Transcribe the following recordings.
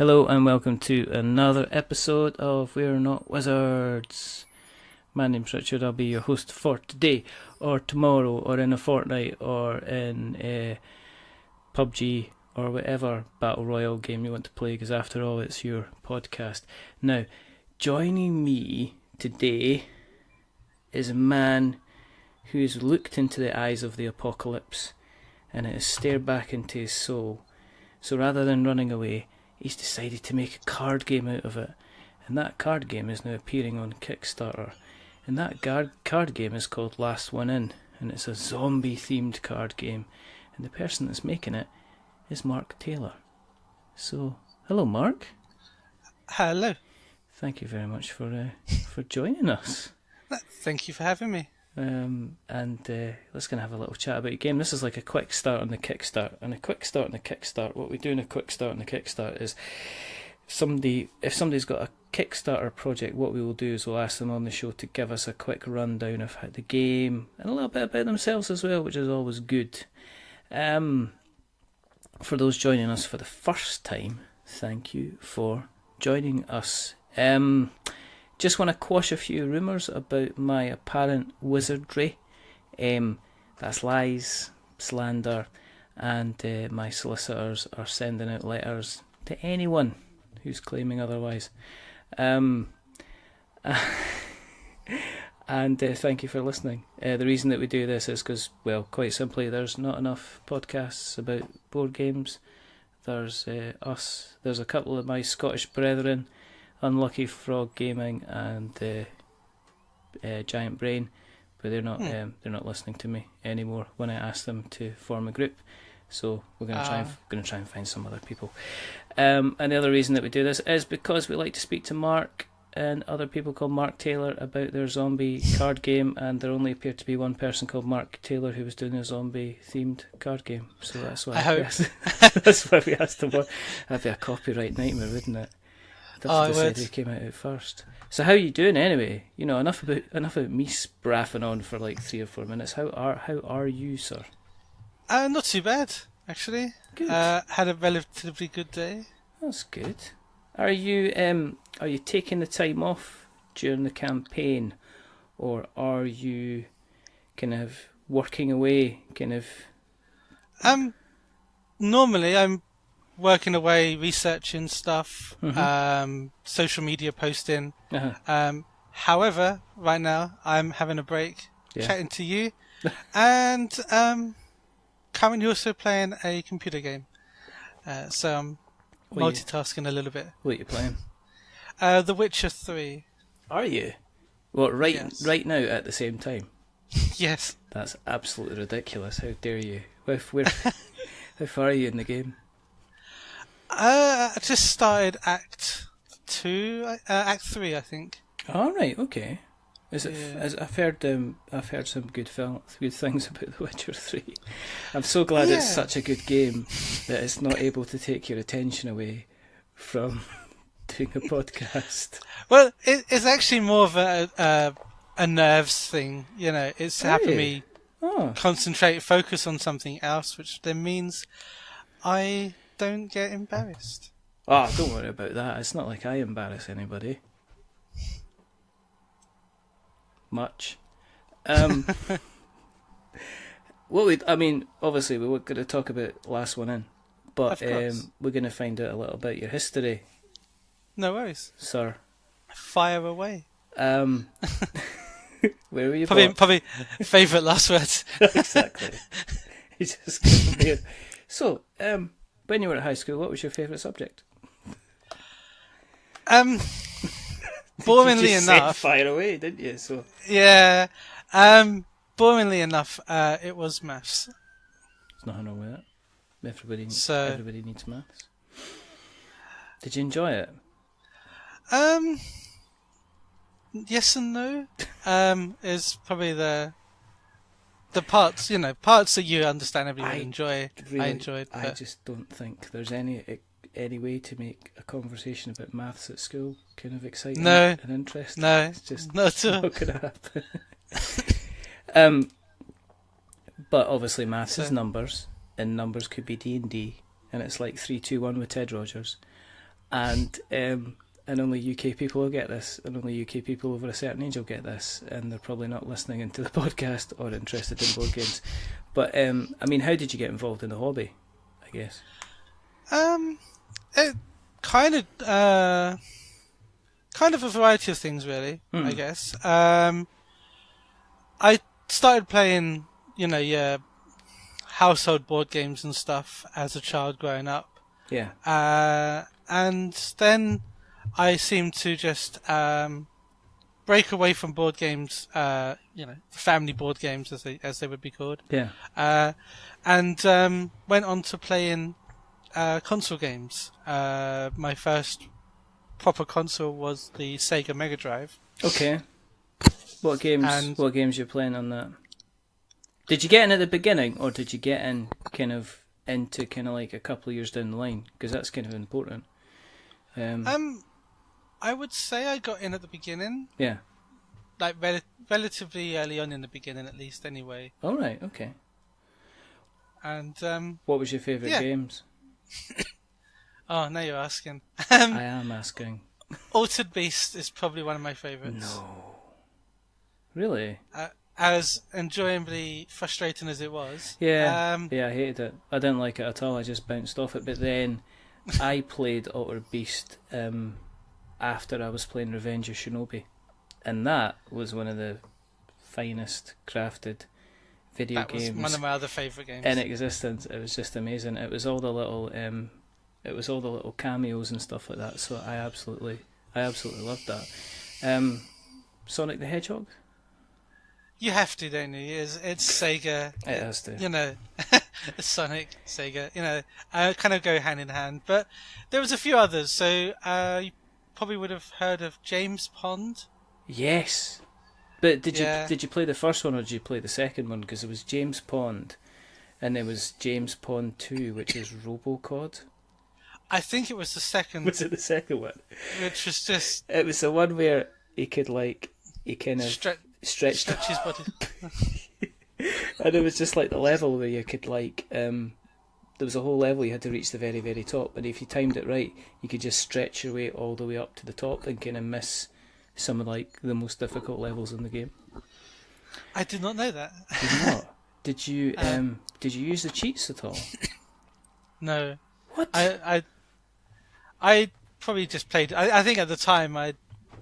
Hello and welcome to another episode of We're Not Wizards. My name's Richard. I'll be your host for today, or tomorrow, or in a fortnight, or in PUBG, or whatever Battle Royale game you want to play, because after all it's your podcast. Now, joining me today is a man who's looked into the eyes of the apocalypse and it has stared back into his soul. So rather than running away, he's decided to make a card game out of it. And that card game is now appearing on Kickstarter. And that card game is called Last One In. And it's a zombie-themed card game. And the person that's making it is Mark Talyor. So, hello Mark. Hello. Thank you very much for joining us. Thank you for having me. Let's go and have a little chat about your game. This is like a quick start on the Kickstart. And a quick start on the Kickstart, what we do in a quick start on the Kickstart is if somebody's got a Kickstarter project, what we will do is we'll ask them on the show to give us a quick rundown of the game and a little bit about themselves as well, which is always good. For those joining us for the first time, thank you for joining us. Just want to quash a few rumours about my apparent wizardry. That's lies, slander, and my solicitors are sending out letters to anyone who's claiming otherwise. And thank you for listening. The reason that we do this is because, well, quite simply, there's not enough podcasts about board games. There's us. There's a couple of my Scottish brethren, Unlucky Frog Gaming and Giant Brain, but they're not listening to me anymore when I ask them to form a group. So we're going to try and find some other people. And the other reason that we do this is because we like to speak to Mark and other people called Mark Talyor about their zombie card game, and there only appeared to be one person called Mark Talyor who was doing a zombie themed card game. So that's why that's why we asked him. That'd be a copyright nightmare, wouldn't it? They said who came out first. So how are you doing anyway? You know, enough about me spraffing on for like 3 or 4 minutes. How are you, sir? Not too bad, actually. Good. Had a relatively good day. That's good. Are you taking the time off during the campaign, or are you kind of working away? Normally I'm working away, researching stuff, Mm-hmm. social media posting. Uh-huh. However, right now I'm having a break, chatting to you, and currently also playing a computer game. So I'm multitasking a little bit. What are you playing? The Witcher 3. Are you? Well, Yes. right now at the same time. Yes. That's absolutely ridiculous. How dare you? How far are you in the game? I just started Act 3, I think. All right, okay. Is it? Yeah. I've heard some good things about The Witcher 3. I'm so glad it's such a good game that it's not able to take your attention away from doing a podcast. Well, it's actually more of a nerves thing, you know. It's helping me concentrate, focus on something else, which then means I don't get embarrassed. Oh, don't worry about that. It's not like I embarrass anybody. Much. Obviously we were going to talk about Last One In, but we're going to find out a little about your history. No worries, sir. Fire away. Where were you? Probably favourite last words. Exactly. He's just couldn't be it. So, when you were at high school, what was your favourite subject? Boringly you just enough, said fire away, didn't you? So yeah. Boringly enough, it was maths. there's nothing wrong with that. Everybody needs maths. Did you enjoy it? Yes and no. Is probably the parts, parts that you understandably would enjoy. I enjoyed. But I just don't think there's any way to make a conversation about maths at school kind of exciting and interesting. No, it's just not at all. Not going to happen. But obviously maths is numbers, and numbers could be D&D, and it's like 3, 2, 1 with Ted Rogers. and only UK people will get this, and only UK people over a certain age will get this, and they're probably not listening into the podcast or interested in board games. But I mean, how did you get involved in the hobby? I guess. It kind of a variety of things, really. I guess. I started playing, your household board games and stuff as a child growing up. Yeah. And then I seemed to just break away from board games, family board games as they would be called. Yeah. And went on to playing console games. My first proper console was the Sega Mega Drive. Okay. What games you playing on that? Did you get in at the beginning, or did you get in into like a couple of years down the line? Because that's kind of important. I would say I got in at the beginning. Yeah. Like relatively early on in the beginning, at least. Anyway. All right. Okay. And what was your favourite games? Oh, now you're asking. I am asking. Altered Beast is probably one of my favourites. No. Really? As enjoyably frustrating as it was. Yeah. I hated it. I didn't like it at all. I just bounced off it. But then I played Altered Beast after I was playing Revenge of Shinobi. And that was one of the finest crafted video games. That was one of my other favourite games in existence. It was just amazing. It was all the little cameos and stuff like that. So I absolutely loved that. Sonic the Hedgehog. You have to, don't you? It's Sega. It has to. Sonic, Sega. Kind of go hand in hand. But there was a few others. So you probably would have heard of James Pond. Yes. But did you play the first one or did you play the second one? Because it was James Pond, and there was James Pond 2, which is Robocod. I think it was the second. Was it the second one? Which was just... It was the one where he could stretch his body. And it was just like the level where you could there was a whole level you had to reach the very, very top, and if you timed it right, you could just stretch your way all the way up to the top and kind of miss some of like the most difficult levels in the game. I did not know that. Did you not? Did you use the cheats at all? No. What? I probably just played. I think at the time I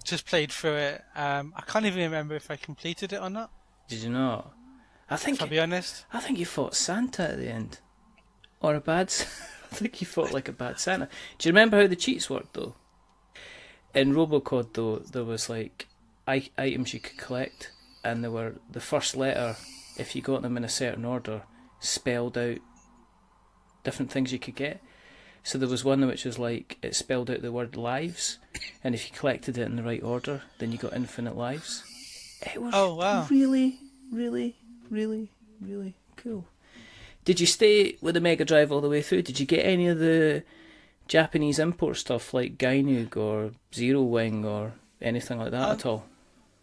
just played through it. I can't even remember if I completed it or not. Did you not? I'll be honest. I think you fought Santa at the end, or I think you fought like a bad Santa. Do you remember how the cheats worked though? In Robocod though, there was like items you could collect, and there were the first letter, if you got them in a certain order, spelled out different things you could get. So there was one which was like, it spelled out the word lives, and if you collected it in the right order, then you got infinite lives. It was really, really, really, really cool. Did you stay with the Mega Drive all the way through? Did you get any of the Japanese import stuff like Gainug or Zero Wing or anything like that at all?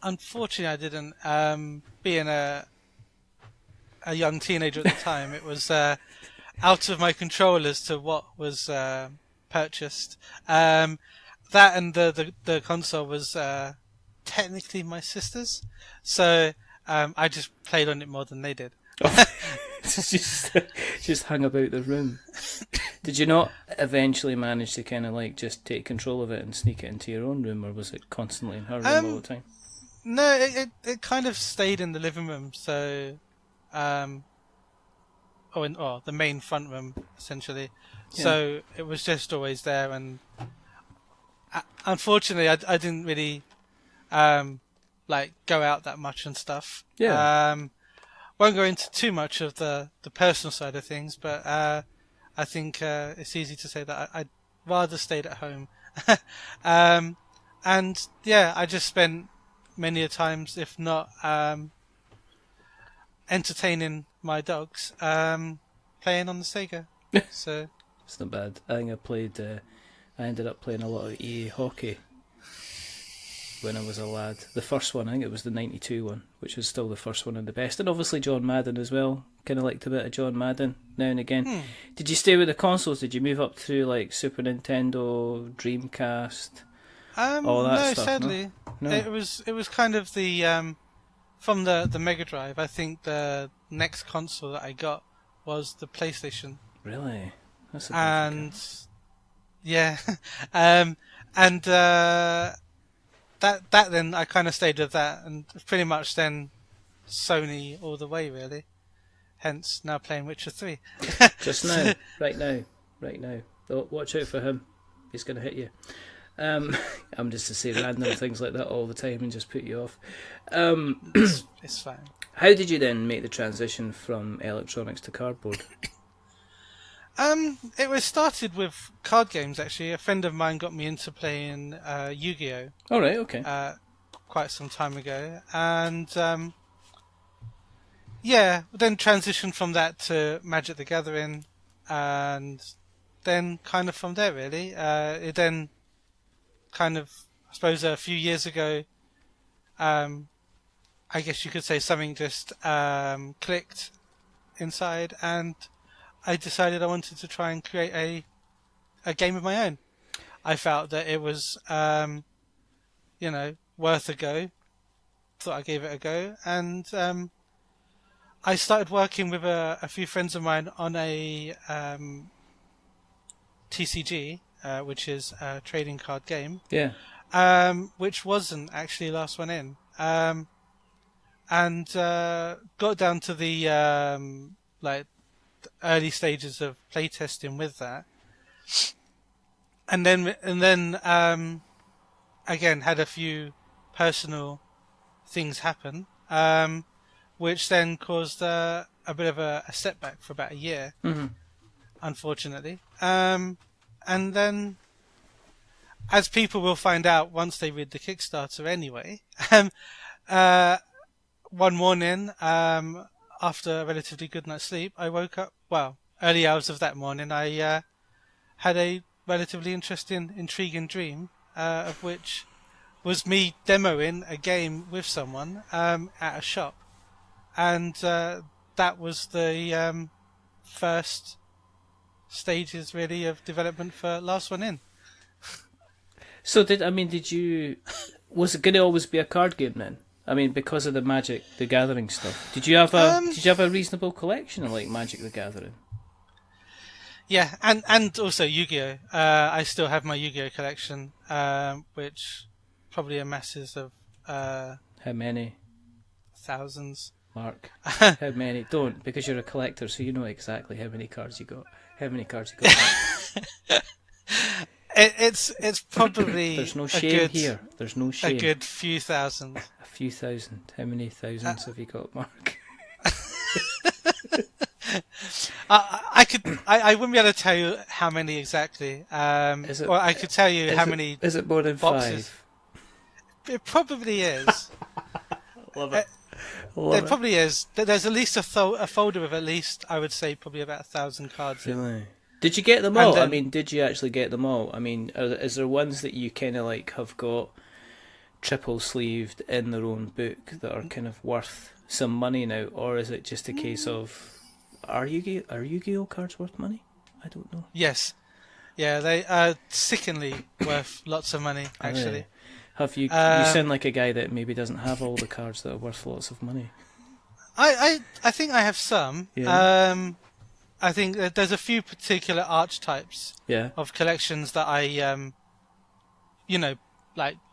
Unfortunately, I didn't. Being a young teenager at the time, it was out of my control as to what was purchased. That and the console was technically my sister's, so I just played on it more than they did. just hung about the room. Did you not eventually manage to kind of like just take control of it and sneak it into your own room, or was it constantly in her room all the time? No, it kind of stayed in the living room, so the main front room essentially. Yeah. So it was just always there, and unfortunately, I didn't really go out that much and stuff. Yeah. Won't go into too much of the personal side of things, but I think it's easy to say that I'd rather stayed at home. And yeah, I just spent many a times, if not entertaining my dogs, playing on the Sega. So it's not bad. I think I ended up playing a lot of EA Hockey. when I was a lad. The first one, I think it was the 92 one, which is still the first one and the best. And obviously John Madden as well. Kind of liked a bit of John Madden now and again. Did you stay with the consoles? Did you move up through like Super Nintendo, Dreamcast, all that stuff? Sadly. No, it was kind of the from the Mega Drive. I think the next console that I got was the PlayStation. Really? That's a and yeah, and that then I kind of stayed with that, and pretty much then Sony all the way, really. Hence now playing Witcher 3. Just now, right now. Oh, watch out for him. He's going to hit you. I'm just to say random things like that all the time and just put you off. It's fine. How did you then make the transition from electronics to cardboard? It was started with card games, actually. A friend of mine got me into playing Yu-Gi-Oh! All right, okay. Quite some time ago. And then transitioned from that to Magic the Gathering, and then kind of from there, really. It then kind of, I suppose, a few years ago, I guess you could say something just clicked inside, and I decided I wanted to try and create a game of my own. I felt that it was, worth a go. Thought I gave it a go, and I started working with a few friends of mine on a TCG, which is a trading card game. Yeah. Which wasn't actually last one in. And got down to the early stages of playtesting with that, and then again had a few personal things happen, which then caused a bit of a setback for about a year, unfortunately. And then, as people will find out once they read the Kickstarter anyway, one morning, after a relatively good night's sleep, I woke up, early hours of that morning, I had a relatively intriguing dream, of which was me demoing a game with someone at a shop. And that was the first stages, really, of development for Last One In. So was it going to always be a card game then? I mean, because of the Magic the Gathering stuff, did you have a reasonable collection of like Magic the Gathering? Yeah, and also Yu-Gi-Oh. I still have my Yu-Gi-Oh collection, which probably amasses of how many? Thousands. Mark, how many? Don't, because you're a collector, so you know exactly how many cards you got. How many cards you got? It's probably there's no shame here. There's no shame. A good few thousand. A few thousand. How many thousands have you got, Mark? I wouldn't be able to tell you how many exactly. I could tell you how many. Is it more than boxes. 5? It probably is. Love it. There probably is. There's at least a folder of at least, I would say, probably about 1,000 cards. Really? Did you get them all? I mean, did you actually get them all? I mean, is there ones that you kind of like have got triple sleeved in their own book that are kind of worth some money now, or is it just a case of are Yu-Gi-Oh cards worth money? I don't know. Yes, yeah, they are sickeningly worth lots of money. Actually, have you? You sound like a guy that maybe doesn't have all the cards that are worth lots of money. I think I have some. Yeah. I think that there's a few particular archetypes of collections that I,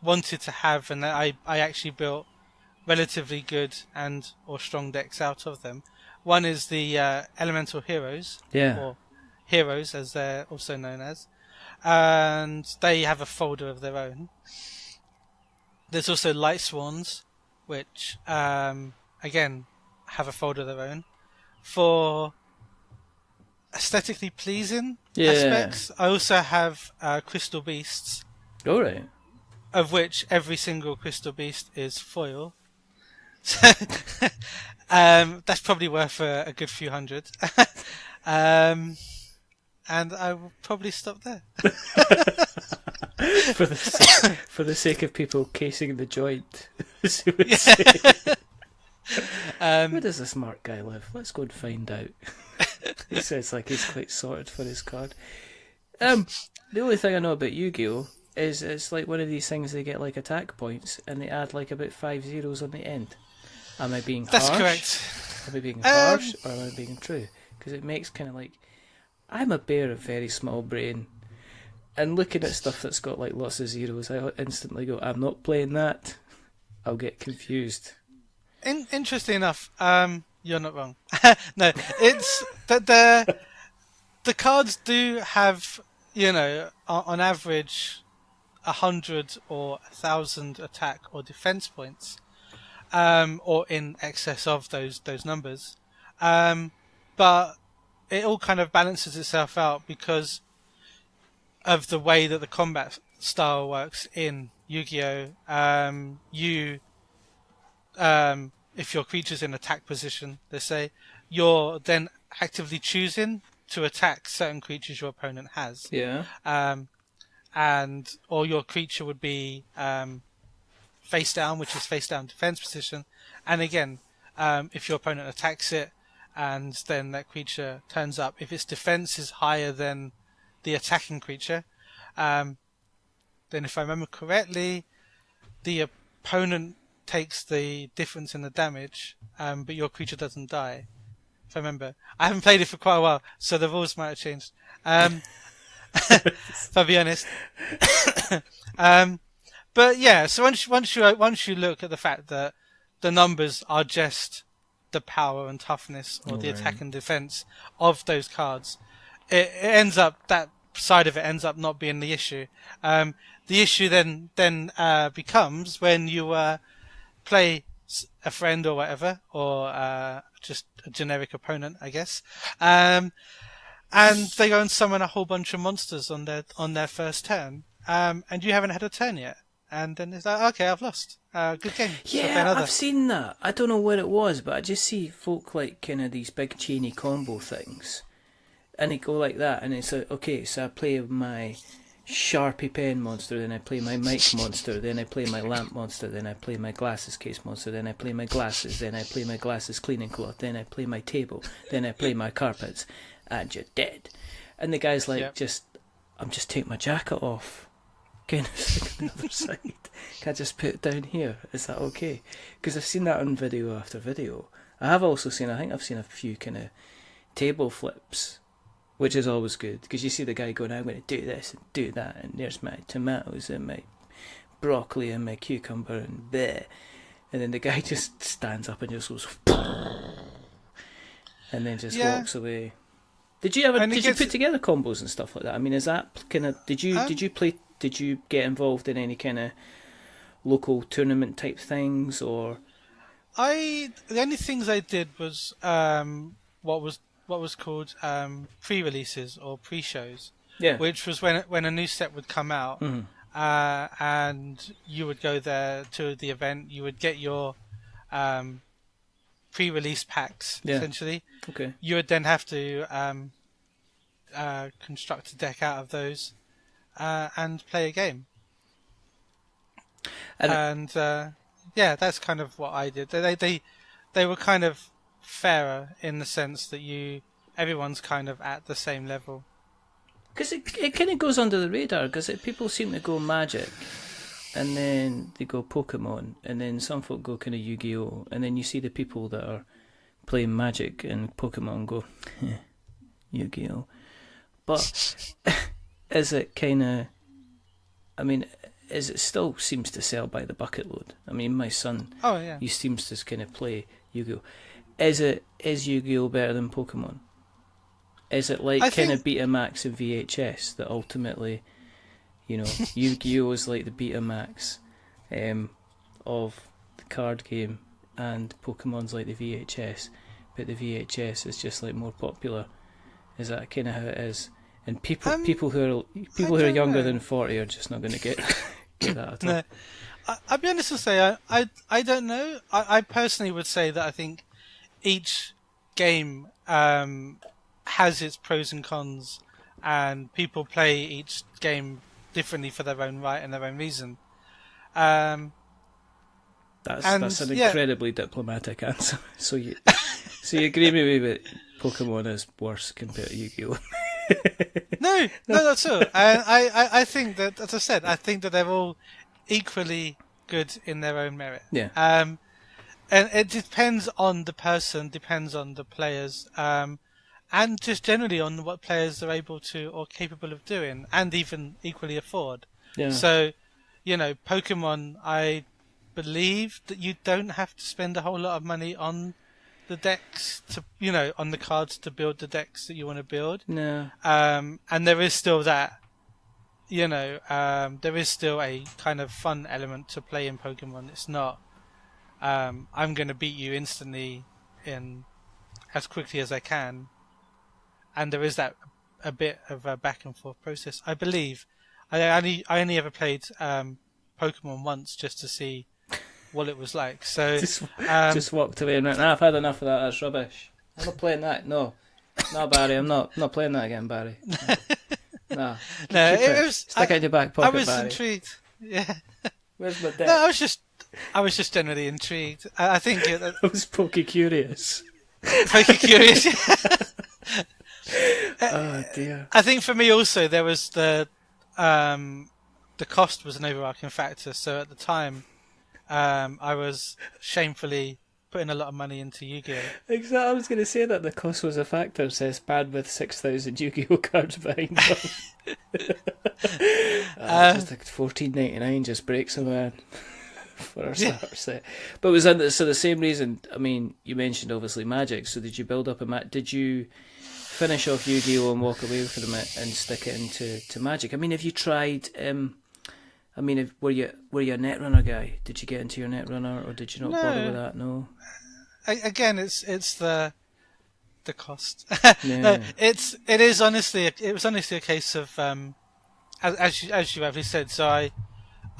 wanted to have, and that I actually built relatively good or strong decks out of them. One is the Elemental Heroes, or Heroes as they're also known as, and they have a folder of their own. There's also Light Swans, which again have a folder of their own. For aesthetically pleasing aspects, I also have Crystal Beasts. All right. Of which every single Crystal Beast is foil. So that's probably worth a good few hundred. And and I will probably stop there. for the sake of people casing the joint, as you would say. Where does this Mark guy live? Let's go and find out. He says like he's quite sorted for his card. The only thing I know about Yu-Gi-Oh! Is it's like one of these things they get like attack points and they add like about 5 zeros on the end. Am I being harsh? That's correct. Am I being harsh or am I being true? Because it makes kind of like... I'm a bear of very small brain. And looking at stuff that's got like lots of zeros, I instantly go, I'm not playing that. I'll get confused. Interesting enough, you're not wrong. No, it's that the cards do have, on average, 100 or 1,000 attack or defense points, or in excess of those numbers. But it all kind of balances itself out because of the way that the combat style works in Yu-Gi-Oh! If your creature's in attack position, let's say, you're then actively choosing to attack certain creatures your opponent has. Yeah. Or your creature would be face down, which is face down defense position. And again, if your opponent attacks it, and then that creature turns up, if its defense is higher than the attacking creature, then if I remember correctly, the opponent takes the difference in the damage, but your creature doesn't die. If I remember, I haven't played it for quite a while, so the rules might have changed. If I'll be honest. But yeah, so once you look at the fact that the numbers are just the power and toughness, or the attack and defense of those cards, it ends up, that side of it ends up not being the issue. The issue then becomes when you play a friend or whatever, or just a generic opponent, I guess, and they go and summon a whole bunch of monsters on their first turn, and you haven't had a turn yet, and then it's like, okay, I've lost. Good game. Yeah, I've seen that. I don't know where it was, but I just see folk like kind of these big chainy combo things, and they go like that, and it's like, okay, so I play my Sharpie pen monster, then I play my mic monster, then I play my lamp monster, then I play my glasses case monster, then I play my glasses, then I play my glasses cleaning cloth, then I play my table, then I play my carpets, and you're dead. And the guy's like, I'm just taking my jacket off. Kind of on the other side. Can I just put it down here? Is that okay? Because I've seen that on video after video. I have also seen, I think I've seen a few kind of table flips, which is always good, because you see the guy going, I'm going to do this and do that, and there's my tomatoes and my broccoli and my cucumber and bleh. And then the guy just stands up and just goes, and then just walks away. Did you put together combos and stuff like that? I mean, is that kind of, did you get involved in any kind of local tournament type things, or? The only things I did was what was called pre-releases or pre-shows, which was when a new set would come out, and you would go there to the event. You would get your pre-release packs, essentially. Okay. You would then have to construct a deck out of those and play a game. And that's kind of what I did. They were kind of fairer in the sense that everyone's kind of at the same level. Because it kind of goes under the radar, because people seem to go Magic, and then they go Pokemon, and then some folk go kind of Yu-Gi-Oh, and then you see the people that are playing Magic and Pokemon go, Yu-Gi-Oh. But is it kind of, I mean, is it still seems to sell by the bucket load? I mean, my son, he seems to kind of play Yu-Gi-Oh. Is Yu-Gi-Oh better than Pokemon? Is it like kind of Betamax and VHS that ultimately, Yu-Gi-Oh is like the Betamax of the card game, and Pokemon's like the VHS, but the VHS is just like more popular. Is that kind of how it is? And people who are younger than 40 are just not going to get that at all. No. I'll be honest to say, I don't know. I personally would say that I think each game has its pros and cons, and people play each game differently for their own right and their own reason. That's an incredibly diplomatic answer. So you agree with me that Pokemon is worse compared to Yu-Gi-Oh? No, not at all. I think that, as I said, I think that they're all equally good in their own merit. Yeah. And it depends on the person, depends on the players, and just generally on what players are able to or capable of doing, and even equally afford. Yeah. So, Pokemon, I believe that you don't have to spend a whole lot of money on the decks to, on the cards to build the decks that you want to build. No. And there is still that, there is still a kind of fun element to play in Pokemon. It's not, I'm going to beat you instantly in as quickly as I can. And there is that a bit of a back and forth process. I believe I only ever played Pokemon once just to see what it was like. So just walked away and went, I've had enough of that. That's rubbish. I'm not playing that. No, Barry. I'm not playing that again, Barry. No. It was stick out your back pocket. I was Barry. Intrigued. Yeah. Where's my deck? No, I was just generally intrigued. I think I was curious. Curious. Oh dear. I think for me also there was the cost was an overarching factor. So at the time, I was shamefully putting a lot of money into Yu-Gi-Oh. Exactly. I was going to say that the cost was a factor. Says bad with 6,000 Yu-Gi-Oh cards behind them. Just like $14.99 just breaks a man for our starter set. But was that the same reason? I mean, you mentioned obviously Magic. So did you build up did you finish off Yu-Gi-Oh and walk away from it and stick it into Magic? I mean, have you tried? Were you a Netrunner guy? Did you get into your Netrunner, or did you not bother with that? No. Again, it's the cost. Yeah. No, it was honestly a case of as you rightly said. So I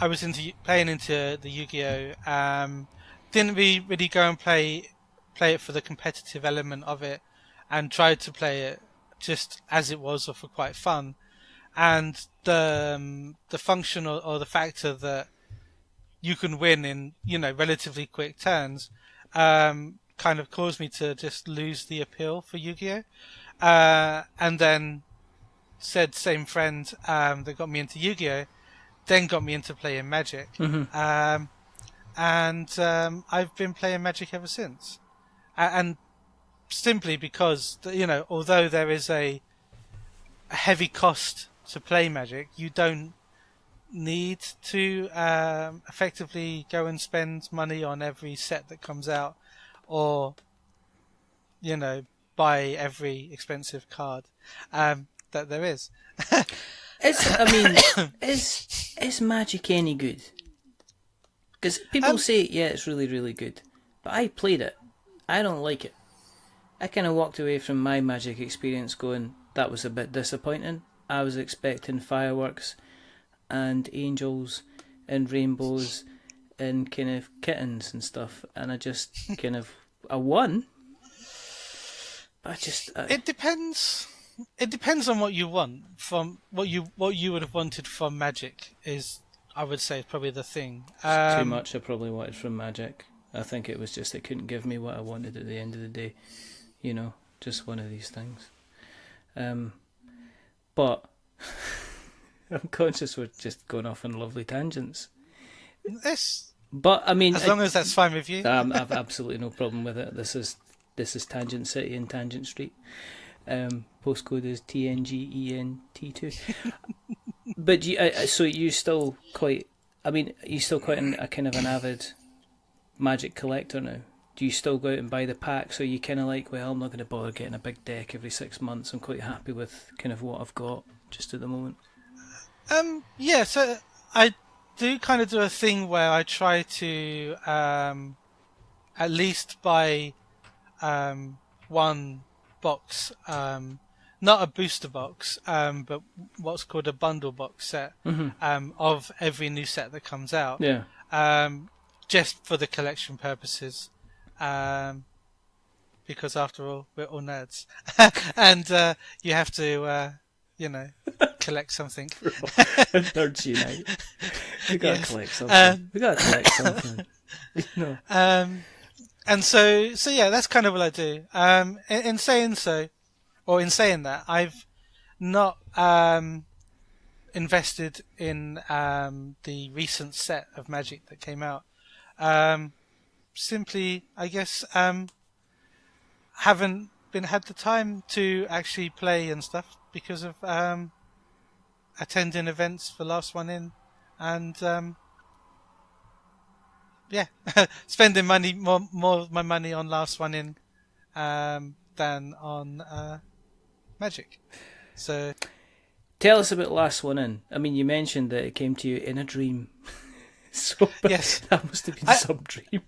was playing into the Yu-Gi-Oh. Didn't really go and play it for the competitive element of it, and tried to play it just as it was or for quite fun. And the function or the factor that you can win in relatively quick turns kind of caused me to just lose the appeal for Yu-Gi-Oh. And then same friend that got me into Yu-Gi-Oh then got me into playing Magic. Mm-hmm. And I've been playing Magic ever since. And simply because although there is a heavy cost to play Magic, you don't need to effectively go and spend money on every set that comes out, or buy every expensive card that there is. Is Magic any good? Because people say, yeah, it's really, really good, but I played it. I don't like it. I kind of walked away from my Magic experience going, that was a bit disappointing. I was expecting fireworks and angels and rainbows and kind of kittens and stuff, and I just I won. But it depends. It depends on what you want from what you would have wanted from Magic. I would say, probably the thing. Too much I probably wanted from Magic. I think it was just it couldn't give me what I wanted at the end of the day. Just one of these things. But I'm conscious we're just going off on lovely tangents. But I mean, as long as that's fine with you, I've absolutely no problem with it. This is Tangent City and Tangent Street. Postcode is TNGENT2. But you still quite a kind of an avid Magic collector now. Do you still go out and buy the packs, or you kind of like, well, I'm not going to bother getting a big deck every 6 months. I'm quite happy with kind of what I've got just at the moment. Yeah, so I do kind of do a thing where I try to at least buy one box, not a booster box, but what's called a bundle box set, mm-hmm. Of every new set that comes out. Yeah. Just for the collection purposes. Because after all, we're all nerds. And you have to collect something. Nerds unite. We gotta collect something. We gotta collect something. And so yeah, that's kind of what I do. In saying that, I've not invested in the recent set of Magic that came out. Simply, I guess, haven't had the time to actually play and stuff because of attending events for Last One In, and spending more of my money on Last One In than on Magic. So, tell us about Last One In. I mean, you mentioned that it came to you in a dream. So yes, that must have been some dream.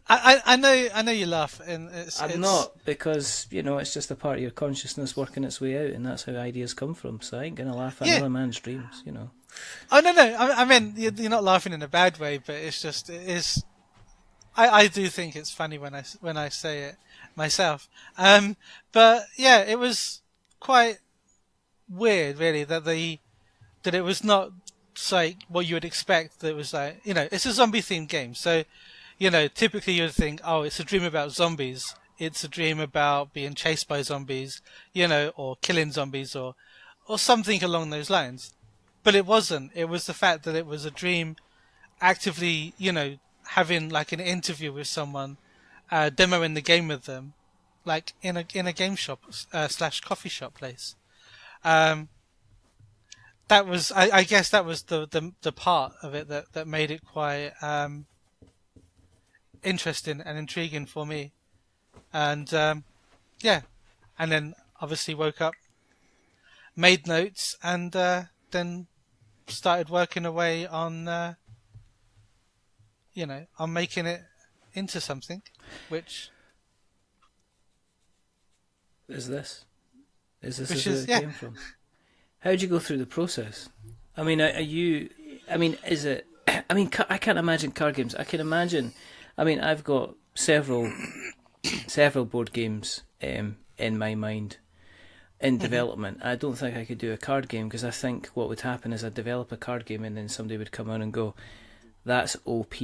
I know you laugh, and I'm not, because it's just a part of your consciousness working its way out, and that's how ideas come from. So I ain't gonna laugh at another man's dreams, Oh no! I mean, you're not laughing in a bad way, but it is. I do think it's funny when I say it myself. But yeah, it was quite weird, really, that it was not like what you would expect. That it was like, it's a zombie themed game, so. Typically you'd think, oh, it's a dream about zombies. It's a dream about being chased by zombies, or killing zombies or something along those lines. But it wasn't. It was the fact that it was a dream actively, having like an interview with someone, demoing the game with them, like in a game shop / coffee shop place. That was, I guess that was the part of it that made it quite, interesting and intriguing for me, and and then obviously woke up, made notes, and then started working away on on making it into something, which is this where it came from? How did you go through the process? I mean, is it? I mean, I can't imagine card games. I can imagine. I mean, I've got several board games in my mind in development. I don't think I could do a card game, because I think what would happen is I'd develop a card game and then somebody would come on and go, that's OP,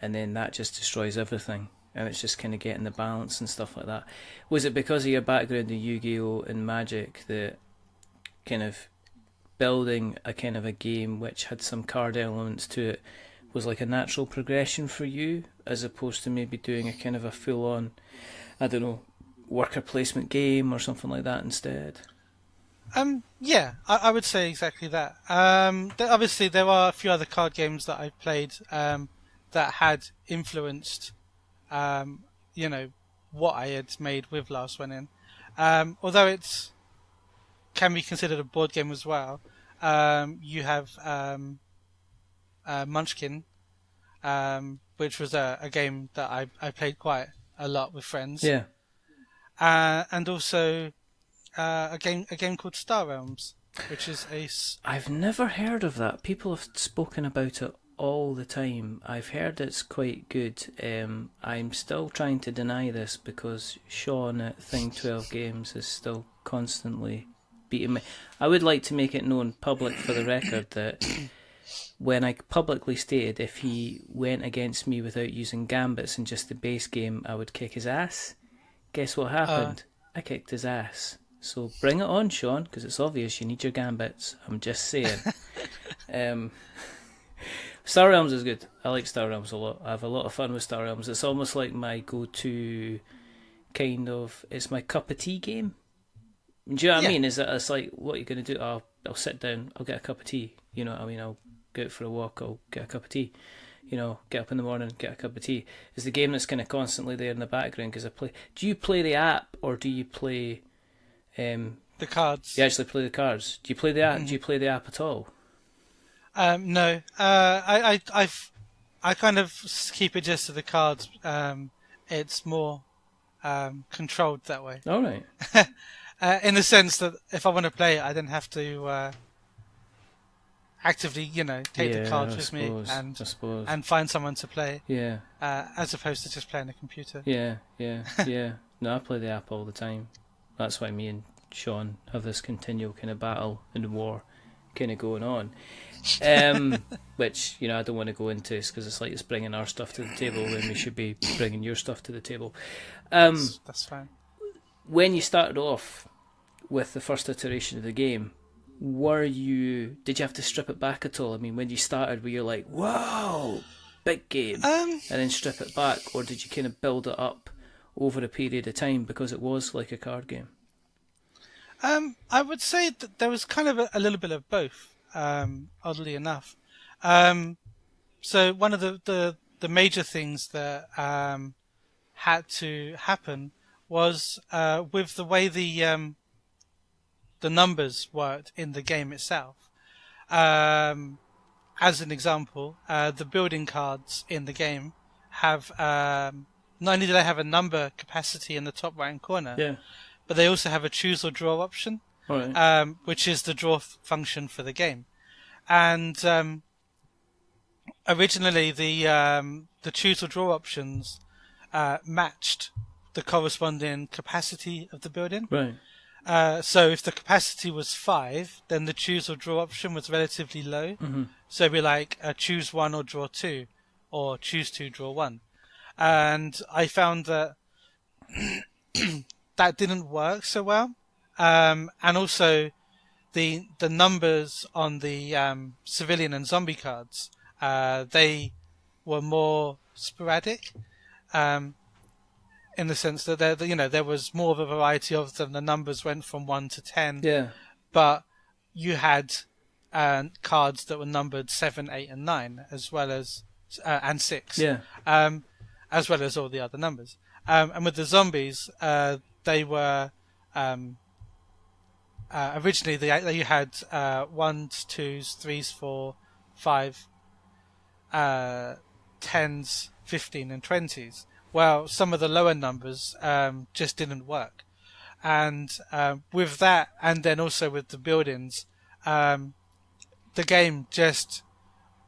and then that just destroys everything, and it's just kind of getting the balance and stuff like that. Was it because of your background in Yu-Gi-Oh! And Magic that kind of building a kind of a game which had some card elements to it was like a natural progression for you, as opposed to maybe doing a kind of a full-on, I don't know, worker placement game or something like that instead? Yeah, I would say exactly that. Obviously, there are a few other card games that I've played that had influenced, what I had made with Last One In. Although it can be considered a board game as well. You have Munchkin, which was a game that I played quite a lot with friends. Yeah. And also a game called Star Realms, which is I've never heard of that. People have spoken about it all the time. I've heard it's quite good. I'm still trying to deny this because Sean at Thing 12 Games is still constantly beating me. I would like to make it known public for the record that when I publicly stated if he went against me without using gambits and just the base game, I would kick his ass. Guess what happened? I kicked his ass. So bring it on, Sean, because it's obvious you need your gambits. I'm just saying. Star Realms is good. I like Star Realms a lot. I have a lot of fun with Star Realms. It's almost like my go-to kind of... It's my cup of tea game. Do you know what I mean? It's like, what are you going to do? I'll sit down, I'll get a cup of tea. You know what I mean? I'll go out for a walk, I'll get a cup of tea. Get up in the morning, get a cup of tea. It's the game that's kind of constantly there in the background because I play. Do you play the app or do you play the cards? You actually play the cards. Do you play the app? Mm-hmm. Do you play the app at all? No. I kind of keep it just to the cards. It's more controlled that way. All right. In the sense that if I want to play it, I then have to actively, take the cards with me and find someone to play. Yeah. As opposed to just playing a computer. Yeah. No, I play the app all the time. That's why me and Sean have this continual kind of battle and war kind of going on. Which, I don't want to go into, because it's like it's bringing our stuff to the table when we should be bringing your stuff to the table. That's fine. When you started off with the first iteration of the game, did you have to strip it back at all? I mean, when you started, were you like, whoa, big game, and then strip it back, or did you kind of build it up over a period of time because it was like a card game? I would say that there was kind of a little bit of both, oddly enough. So one of the major things that had to happen was with the way the numbers worked in the game itself. As an example, the building cards in the game have not only do they have a number capacity in the top right corner, but they also have a choose or draw option, which is the draw function for the game. And originally, the choose or draw options matched the corresponding capacity of the building. Right. So if the capacity was 5, then the choose or draw option was relatively low. Mm-hmm. So it'd be like choose 1 or draw 2, or choose 2, draw 1. And I found that that didn't work so well. And also the numbers on the civilian and zombie cards, they were more sporadic. In the sense that there was more of a variety of them. The numbers went from 1 to 10. Yeah. But you had cards that were numbered 7, 8, and 9, as well as and 6. Yeah. As well as all the other numbers. And with the zombies, they were originally you had 1s, 2s, 3s, 4, 5, 10s, 15, and 20s. Well, some of the lower numbers just didn't work. And with that, and then also with the buildings, the game just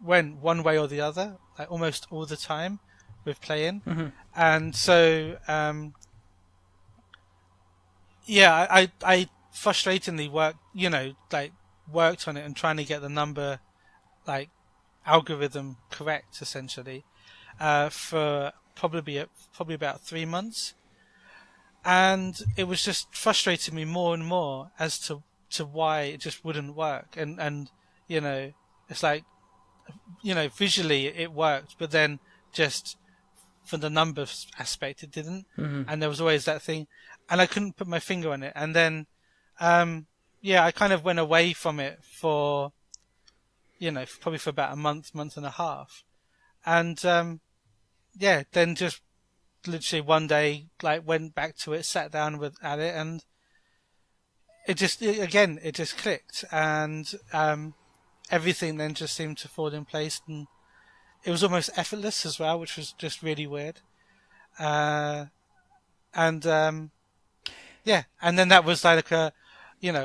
went one way or the other, like almost all the time with playing. Mm-hmm. And so, I frustratingly worked on it and trying to get the number, algorithm correct, essentially, for probably about 3 months, and it was just frustrating me more and more as to why it just wouldn't work. And it's like, visually it worked, but then just for the numbers aspect it didn't. Mm-hmm. And there was always that thing, and I couldn't put my finger on it. And then I kind of went away from it for probably for about a month and a half, and then just literally one day, went back to it, sat down at it, and it just clicked, and everything then just seemed to fall in place, and it was almost effortless as well, which was just really weird. And then that was like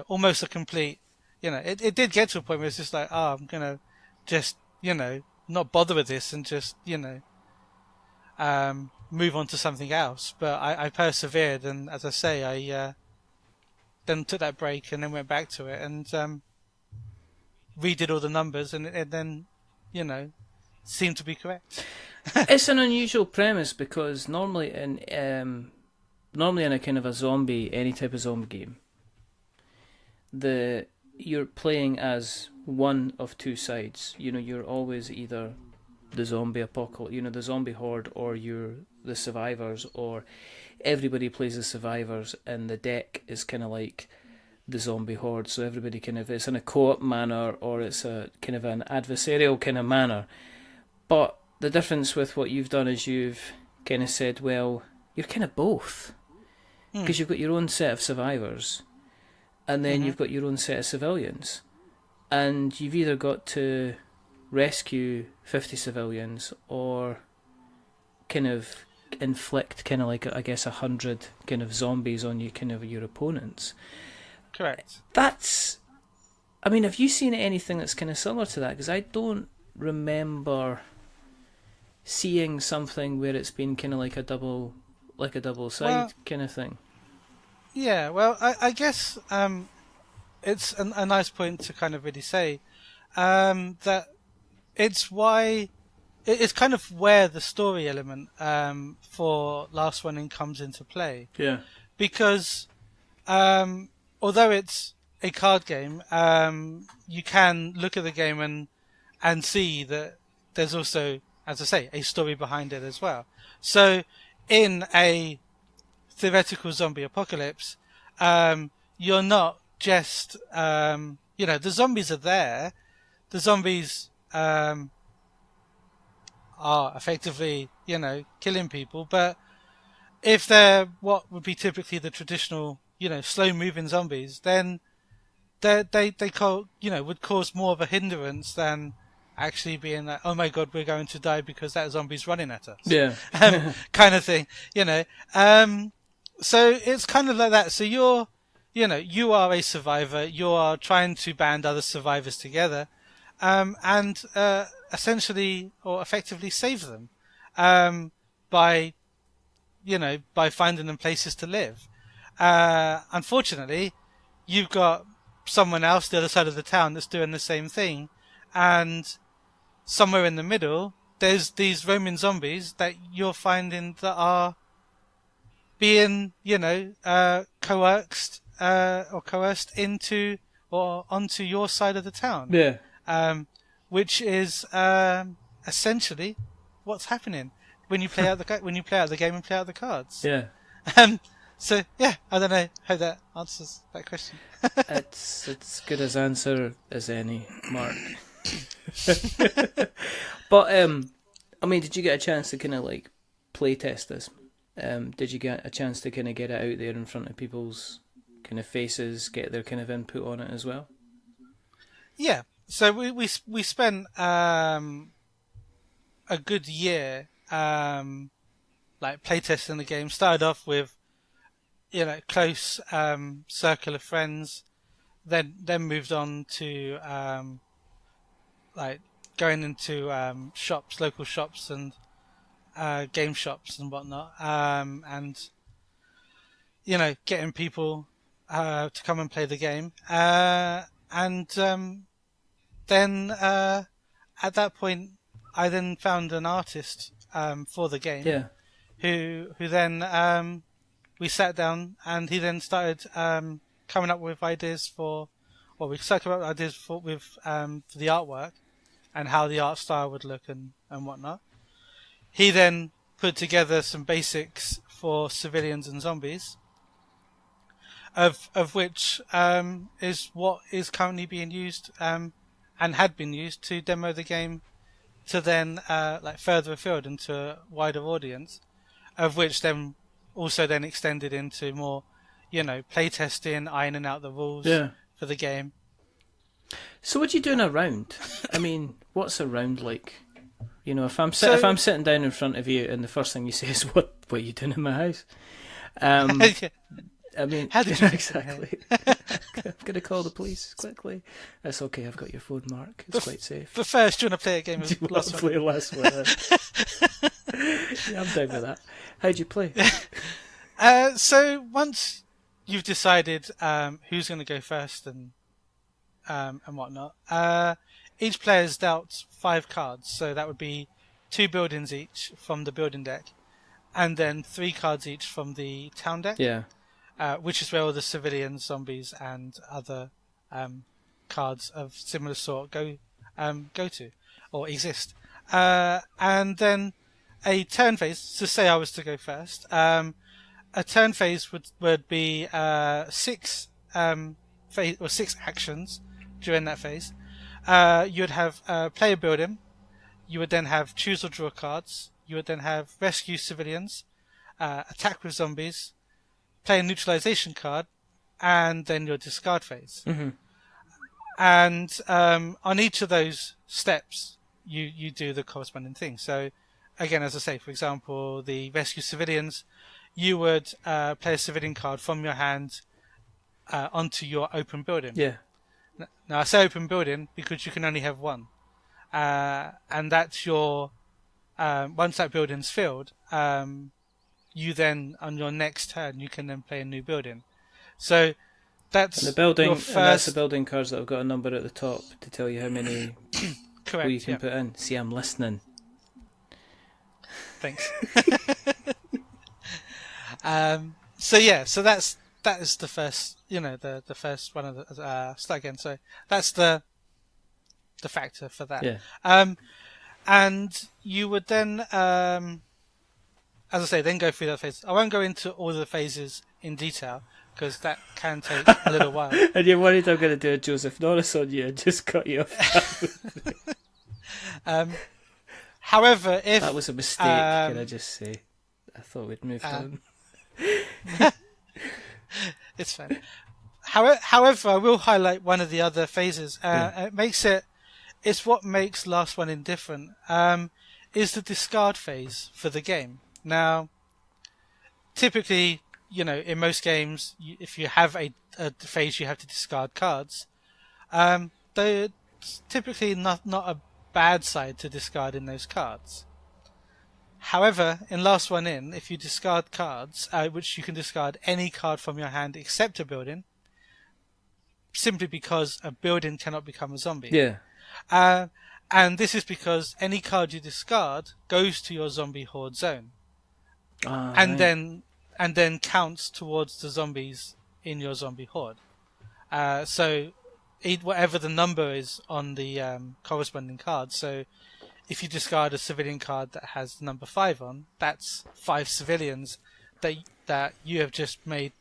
almost a complete, it did get to a point where it's just like, I'm gonna just, not bother with this and just, move on to something else. But I persevered, and as I say, I then took that break and then went back to it and redid all the numbers, and it then, seemed to be correct. It's an unusual premise, because normally in a kind of a zombie, any type of zombie game, you're playing as one of two sides. You're always either the zombie apocalypse, the zombie horde, or you're the survivors, or everybody plays the survivors, and the deck is kind of like the zombie horde. So everybody it's in a co-op manner, or it's a kind of an adversarial kind of manner. But the difference with what you've done is you've kind of said, well, you're kind of both, because you've got your own set of survivors, and then you've got your own set of civilians, and you've either got to rescue 50 civilians or kind of inflict kind of like, I guess, 100 kind of zombies on you, kind of your opponents. Correct. Have you seen anything that's kind of similar to that? Because I don't remember seeing something where it's been kind of like a double side kind of thing. Yeah, well, I guess it's a nice point to kind of really say that it's kind of where the story element for Last Running comes into play. Yeah. Because although it's a card game, you can look at the game and see that there's also, as I say, a story behind it as well. So in a theoretical zombie apocalypse, you're not just, the zombies are there. The zombies are effectively, killing people. But if they're what would be typically the traditional, slow-moving zombies, then they would cause more of a hindrance than actually being like, oh my god, we're going to die because that zombie's running at us. Yeah. Kind of thing, So it's kind of like that. So you are a survivor. You are trying to band other survivors together, and essentially or effectively save them, by finding them places to live. Unfortunately, you've got someone else the other side of the town that's doing the same thing, and somewhere in the middle, there's these roaming zombies that you're finding that are being, coerced into or onto your side of the town. Yeah. Which is essentially what's happening when you play out the game and play out the cards. Yeah. So yeah, I don't know how that answers that question. It's good as answer as any, Mark. But I mean, did you get a chance to kind of like play test this? Did you get a chance to kind of get it out there in front of people's kind of faces, get their kind of input on it as well? Yeah. So we spent a good year like playtesting the game. Started off with close circle of friends, then moved on to like going into local shops and game shops and whatnot, and getting people to come and play the game, and then at that point I then found an artist for the game, Yeah. who then we sat down and he then started coming up with ideas for the artwork and how the art style would look and whatnot. He then put together some basics for civilians and zombies, of which is what is currently being used and had been used to demo the game to then further afield into a wider audience, of which then also then extended into more, playtesting, ironing out the rules for the game. So what are you doing a round? I mean, what's a round like? If I'm sitting down in front of you and the first thing you say is what are you doing in my house? I mean, how did you exactly? I'm going to call the police quickly. That's okay. I've got your phone, Mark. It's quite safe. But first, do you want to play a game of Last One? Play Last One. Yeah, I'm down with that. How'd you play? So once you've decided who's going to go first and whatnot, each player is dealt 5 cards. So that would be 2 buildings each from the building deck, and then 3 cards each from the town deck. Yeah. Which is where all the civilians, zombies, and other cards of similar sort go to or exist. And then a turn phase. So say I was to go first. A turn phase would be 6 phase or 6 actions during that phase. You would have player building. You would then have choose or draw cards. You would then have rescue civilians, attack with zombies, play a neutralization card, and then your discard phase. Mm-hmm. And on each of those steps, you do the corresponding thing. So, again, as I say, for example, the rescue civilians, you would play a civilian card from your hand onto your open building. Yeah. Now, I say open building because you can only have one. And that's your... once that building's filled, you then, on your next turn, you can then play a new building. So that's and the building, your and that's the first. building cards that have got a number at the top to tell you how many Correct. you can put in. See, I'm listening. Thanks. So that is the first, the first one of the start again. So that's the factor for that. Yeah. And you would then, as I say, then go through that phase. I won't go into all the phases in detail because that can take a little while. And you're worried I'm going to do a Joseph Norris on you and just cut you off. However, if that was a mistake, can I just say? I thought we'd moved on. It's fine. However, I will highlight one of the other phases. It's what makes Last One In different. Is the discard phase for the game. Now, typically, in most games, if you have a phase, you have to discard cards. They're typically not a bad side to discard in those cards. However, in Last One In, if you discard cards, which you can discard any card from your hand except a building, simply because a building cannot become a zombie. Yeah. And this is because any card you discard goes to your zombie horde zone, and then counts towards the zombies in your zombie horde. So whatever the number is on the corresponding card. So if you discard a civilian card that has number 5 on, that's 5 civilians that you have just made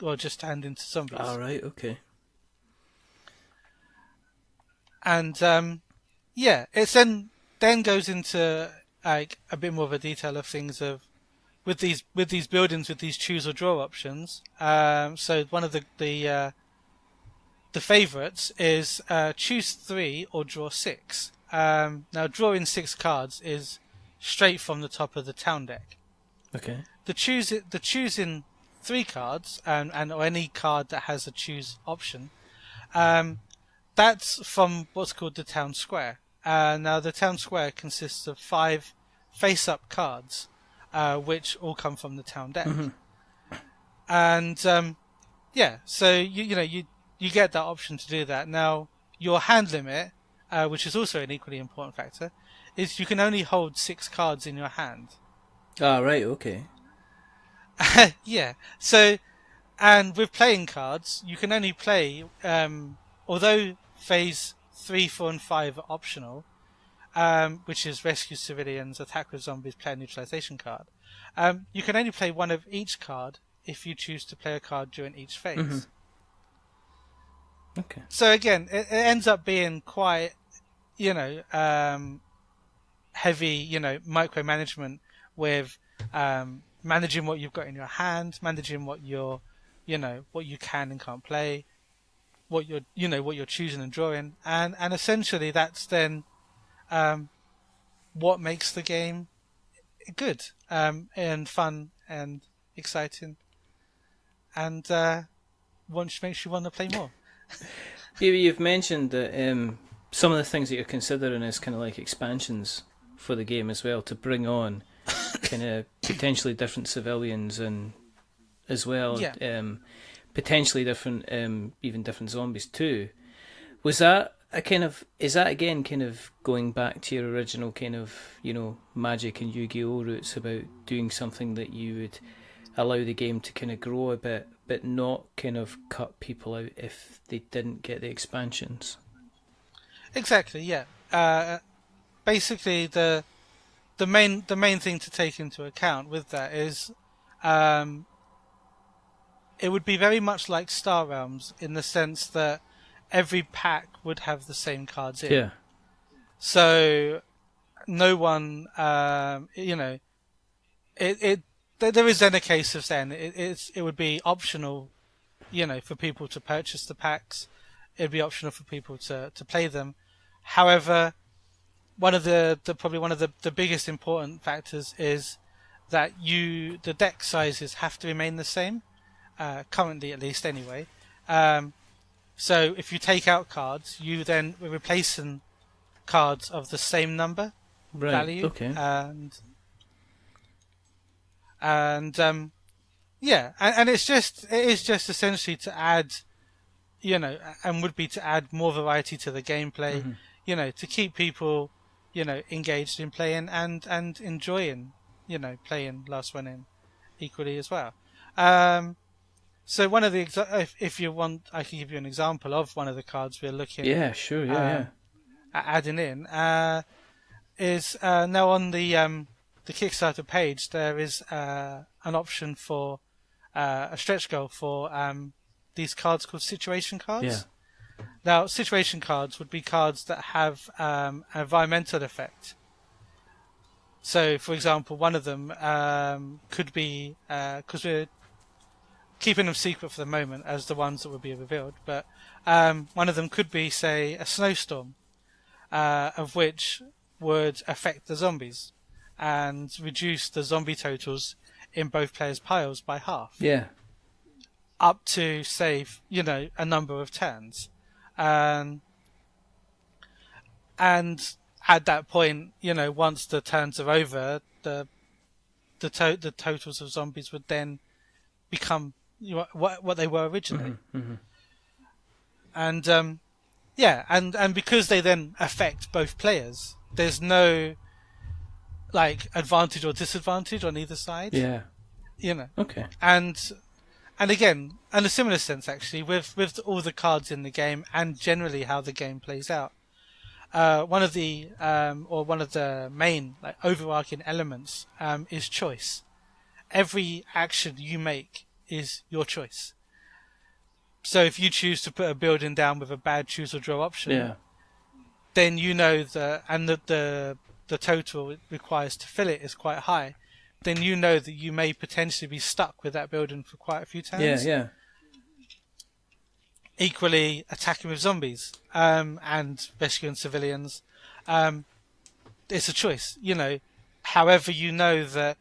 or just turned into zombies. All right. Okay. And it's then goes into like a bit more of a detail of things with these buildings with these choose or draw options. So one of the favourites is choose 3 or draw 6. Now drawing 6 cards is straight from the top of the town deck. Okay. The choosing 3 cards and or any card that has a choose option. That's from what's called the town square. Now the town square consists of 5 face-up cards, which all come from the town deck. Mm-hmm. And so you get that option to do that. Now your hand limit, which is also an equally important factor, is you can only hold 6 cards in your hand. Ah, right, okay. Yeah. So, and with playing cards, you can only play, although phase 3, 4, and 5 are optional, which is rescue civilians, attack with zombies, play a neutralization card. You can only play one of each card if you choose to play a card during each phase. Mm-hmm. Okay. So again, it ends up being quite, heavy, micromanagement with managing what you've got in your hand, managing what what you can and can't play, what you're choosing and drawing, and essentially that's then what makes the game good and fun and exciting, and makes you want to play more. You've mentioned that some of the things that you're considering is kind of like expansions for the game as well, to bring on kind of potentially different civilians and as well, potentially different, even different zombies too. Was that is that again kind of going back to your original kind of, Magic and Yu-Gi-Oh roots about doing something that you would allow the game to kind of grow a bit, but not kind of cut people out if they didn't get the expansions? Exactly, yeah. Basically, the main thing to take into account with that is it would be very much like Star Realms in the sense that every pack would have the same cards in. Yeah. So no one, there is then a case of saying it would be optional, for people to purchase the packs. It'd be optional for people to play them. However, one of the biggest important factors is that the deck sizes have to remain the same, currently at least anyway. So if you take out cards, you then are replacing cards of the same number value. Okay. And Yeah, and it is just essentially to add, and would be to add more variety to the gameplay, to keep people, engaged in playing and enjoying, playing Last One In equally as well. So one of the if you want, I can give you an example of one of the cards we're looking. Yeah, sure, yeah. At adding in is now on the Kickstarter page. There is an option for a stretch goal for these cards called situation cards. Yeah. Now, situation cards would be cards that have an environmental effect. So, for example, one of them could be, because we're keeping them secret for the moment as the ones that will be revealed, but one of them could be, say, a snowstorm, of which would affect the zombies and reduce the zombie totals in both players' piles by half. Yeah. Up to, say, a number of turns. And at that point, once the turns are over, the totals of zombies would then become what they were originally. And and because they then affect both players, there's no advantage or disadvantage on either side. Yeah. Okay. And again, in a similar sense, actually, with all the cards in the game and generally how the game plays out, one of the main overarching elements is choice. Every action you make is your choice. So if you choose to put a building down with a bad choose or draw option, then you know that, and the total it requires to fill it is quite high, then you know that you may potentially be stuck with that building for quite a few turns. Yeah. Equally, attacking with zombies and rescuing civilians, it's a choice. However, you know that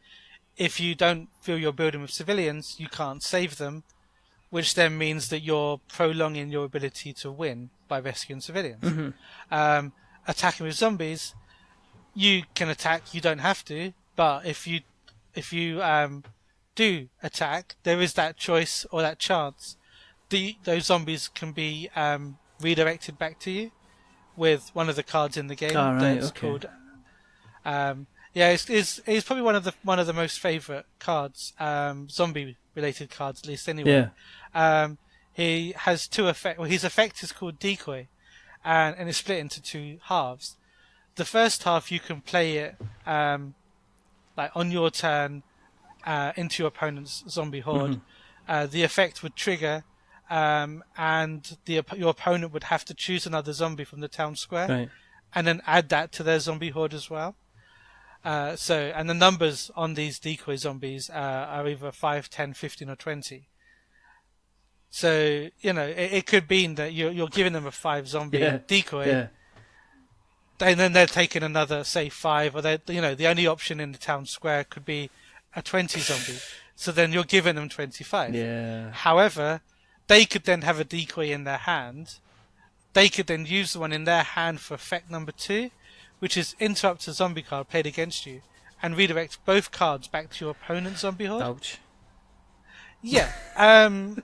if you don't fill your building with civilians, you can't save them, which then means that you're prolonging your ability to win by rescuing civilians. Attacking with zombies, you can attack, you don't have to, but if you do attack, there is that choice or that chance those zombies can be redirected back to you with one of the cards in the game. That's called. It's probably one of the most favourite cards, zombie related cards at least anyway. Yeah. He has two effects. Well, his effect is called decoy, and it's split into two halves. The first half you can play it on your turn into your opponent's zombie horde. The effect would trigger, and your opponent would have to choose another zombie from the town square, and then add that to their zombie horde as well. And the numbers on these decoy zombies are either 5, 10, 15, or 20. So it could mean that you're giving them a 5 zombie decoy. Yeah. And then they're taking another, say, 5, or the only option in the town square could be a 20 zombie. So then you're giving them 25. Yeah. However, they could then have a decoy in their hand. They could then use the one in their hand for effect number 2, which is interrupt a zombie card played against you, and redirect both cards back to your opponent's zombie horde. Ouch. Yeah. And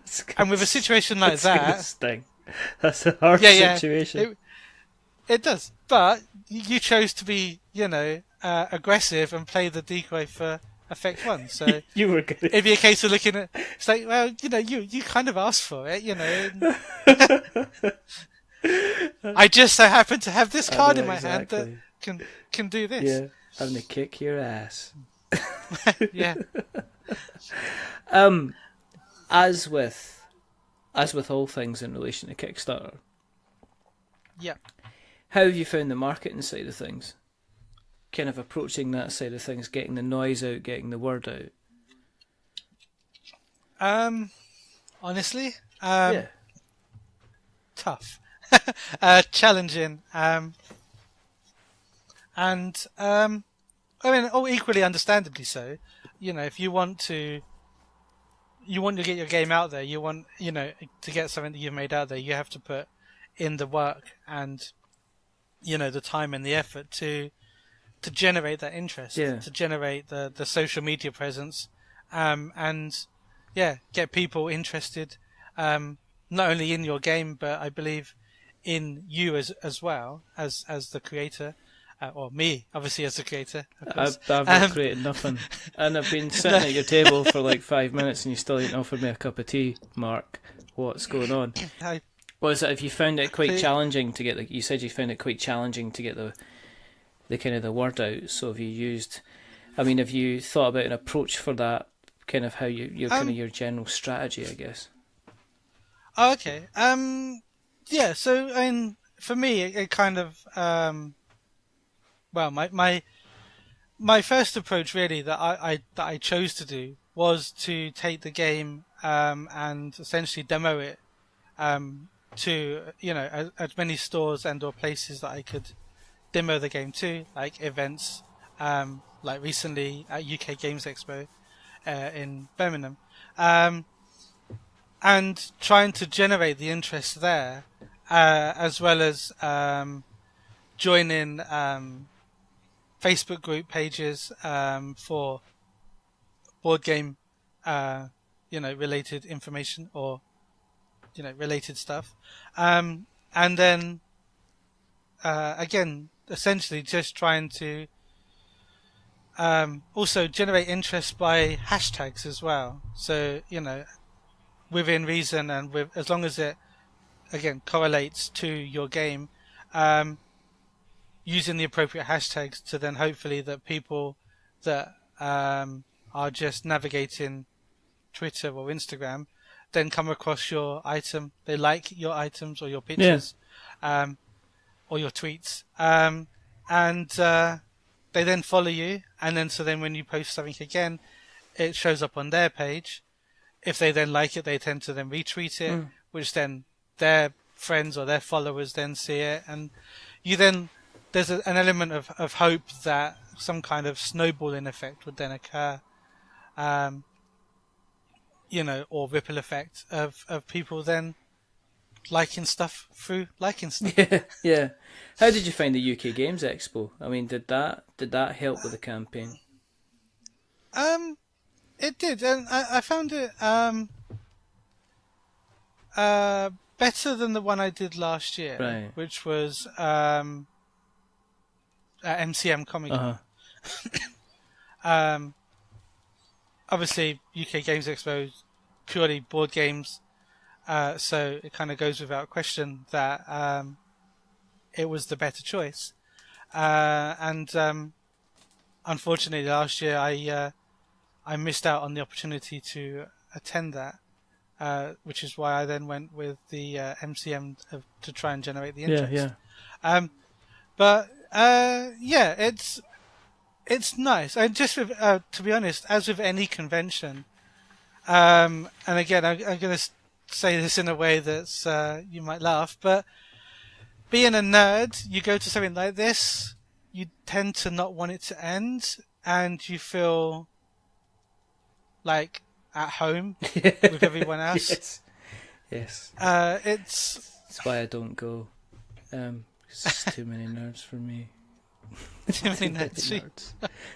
with a situation like that, that's a hard situation. It does, but you chose to be, aggressive and play the decoy for effect 1. So you were good. It'd be a case of looking at, it's like, well, you kind of asked for it, I just so happen to have this card in my hand that can do this. Yeah, I'm gonna kick your ass. Yeah. As with all things in relation to Kickstarter. Yeah. How have you found the marketing side of things? Kind of approaching that side of things, getting the noise out, getting the word out. Honestly, tough, challenging, and equally understandably so. If you want to get your game out there, you want to get something that you've made out there, you have to put in the work and the time and the effort to generate that interest, to generate the social media presence, and get people interested, not only in your game, but I believe in you as well as the creator, or me, obviously, as the creator. I've not created nothing, and I've been sitting at your table for like 5 minutes, and you still ain't offered me a cup of tea, Mark. What's going on? Was it? Have you found it quite challenging to get? You said you found it quite challenging to get the kind of the word out. So have you used? I mean, have you thought about an approach for that? Kind of how your kind of your general strategy, I guess. Oh, okay. Yeah. So, I mean, for me, it kind of well, my first approach really that I chose to do was to take the game and essentially demo it to as many stores and or places that I could demo the game to, like events, like recently at UK Games Expo in Birmingham, and trying to generate the interest there, as well as join in Facebook group pages for board game related information or related stuff, and then again essentially just trying to also generate interest by hashtags as well, so within reason and as long as it again correlates to your game, using the appropriate hashtags to then hopefully that people that are just navigating Twitter or Instagram then come across your item, they like your items or your pictures, or your tweets, and they then follow you, and then so then when you post something again, it shows up on their page. If they then like it, they tend to then retweet it, which then their friends or their followers then see it, and you then there's an element of hope that some kind of snowballing effect would then occur, or ripple effect of people then liking stuff through liking stuff. Yeah. How did you find the UK Games Expo? I mean, did that help with the campaign? It did, and I found it better than the one I did last year, right, which was at MCM Comic Con. Obviously, UK Games Expo is purely board games, so it kind of goes without question that it was the better choice. And unfortunately, last year I missed out on the opportunity to attend that, which is why I then went with the MCM to try and generate the interest. But it's nice. And just with, to be honest, as with any convention, and again, I'm going to say this in a way that's you might laugh, but being a nerd, you go to something like this, you tend to not want it to end, and you feel like at home with everyone else. Yes. That's why I don't go. It's too many nerds for me. Too many nerds.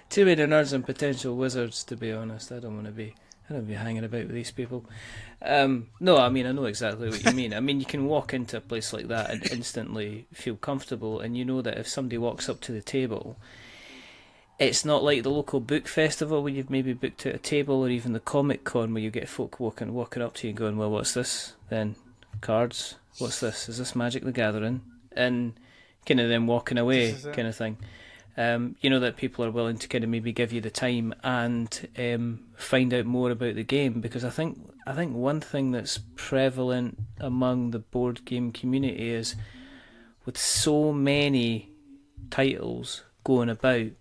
Too many nerds and potential wizards, to be honest. I don't want to be hanging about with these people. No, I mean, I know exactly what you mean. I mean, you can walk into a place like that and instantly feel comfortable, and you know that if somebody walks up to the table, it's not like the local book festival where you've maybe booked at a table, or even the Comic Con where you get folk walking up to you and going, well, what's this? Then cards. What's this? Is this Magic the Gathering? And kind of then walking away kind of thing. That people are willing to kind of maybe give you the time and find out more about the game, because I think one thing that's prevalent among the board game community is with so many titles going about,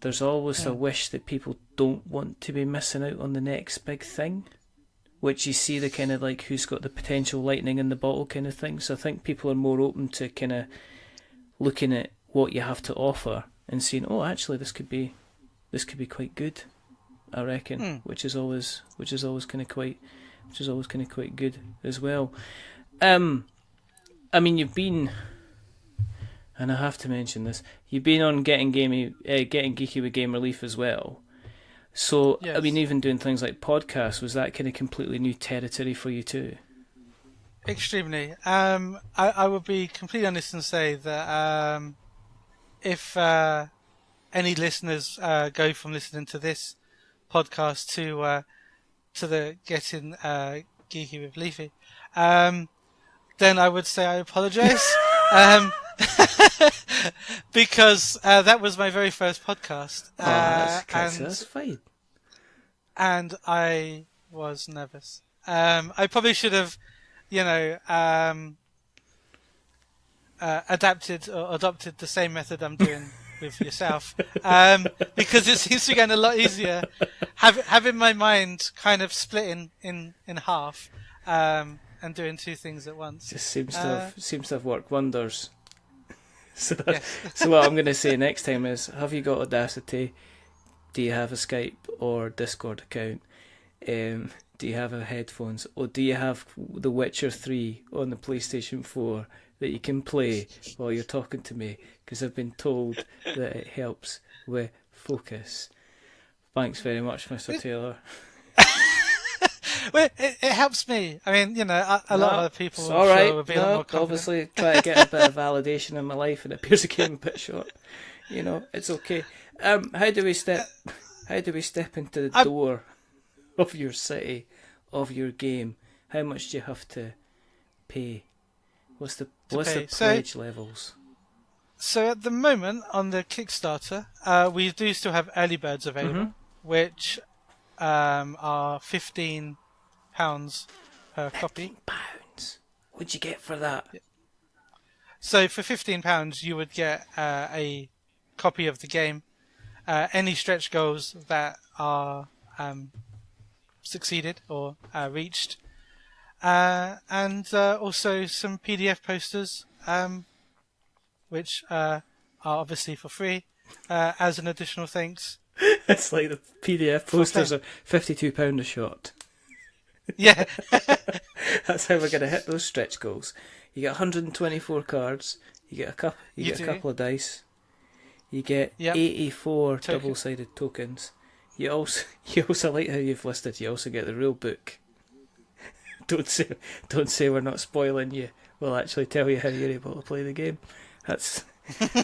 there's always a wish that people don't want to be missing out on the next big thing, which you see the kind of like who's got the potential lightning in the bottle kind of thing. So I think people are more open to kind of looking at what you have to offer and seeing, oh, actually this could be quite good, I reckon, which is always kind of quite good as well. I mean, you've been, and I have to mention this, you've been on Getting Geeky with Game Relief as well. So, Yes. I mean, even doing things like podcasts, was that kind of completely new territory for you too? Extremely. I would be completely honest and say that if any listeners go from listening to this podcast to the Getting Geeky with Leafy, then I would say I apologise. Because that was my very first podcast. That's fine. And I was nervous. I probably should have, adapted or adopted the same method I'm doing with yourself, because it seems to be getting a lot easier. Having my mind kind of split in half, and doing two things at once. Just seems to have worked wonders. So, yes. So what I'm going to say next time is: have you got Audacity? Do you have a Skype or Discord account? Do you have headphones? Or do you have The Witcher 3 on the PlayStation 4 that you can play while you're talking to me? Because I've been told that it helps with focus. Thanks very much, Mr. Taylor. Well, it helps me. I mean, a lot of other people all right. would be a lot more confident. Obviously try to get a bit of validation in my life, and it appears it came a bit short. It's okay. How do we step into the door of your city, of your game? How much do you have to pay? What's the pledge levels? So at the moment on the Kickstarter, we do still have early birds available, which are £15 per copy. £15? What'd you get for that? So for £15, you would get a copy of the game, any stretch goals that are succeeded or reached, and also some PDF posters, which are obviously for free, as an additional thanks. It's like the PDF posters are £52 a shot. Yeah. That's how we're going to hit those stretch goals. You get 124 cards, you get a couple of dice, you get 84 double-sided tokens. You also like how you've listed, you also get the rule book. Don't say we're not spoiling you. We'll actually tell you how you're able to play the game. That's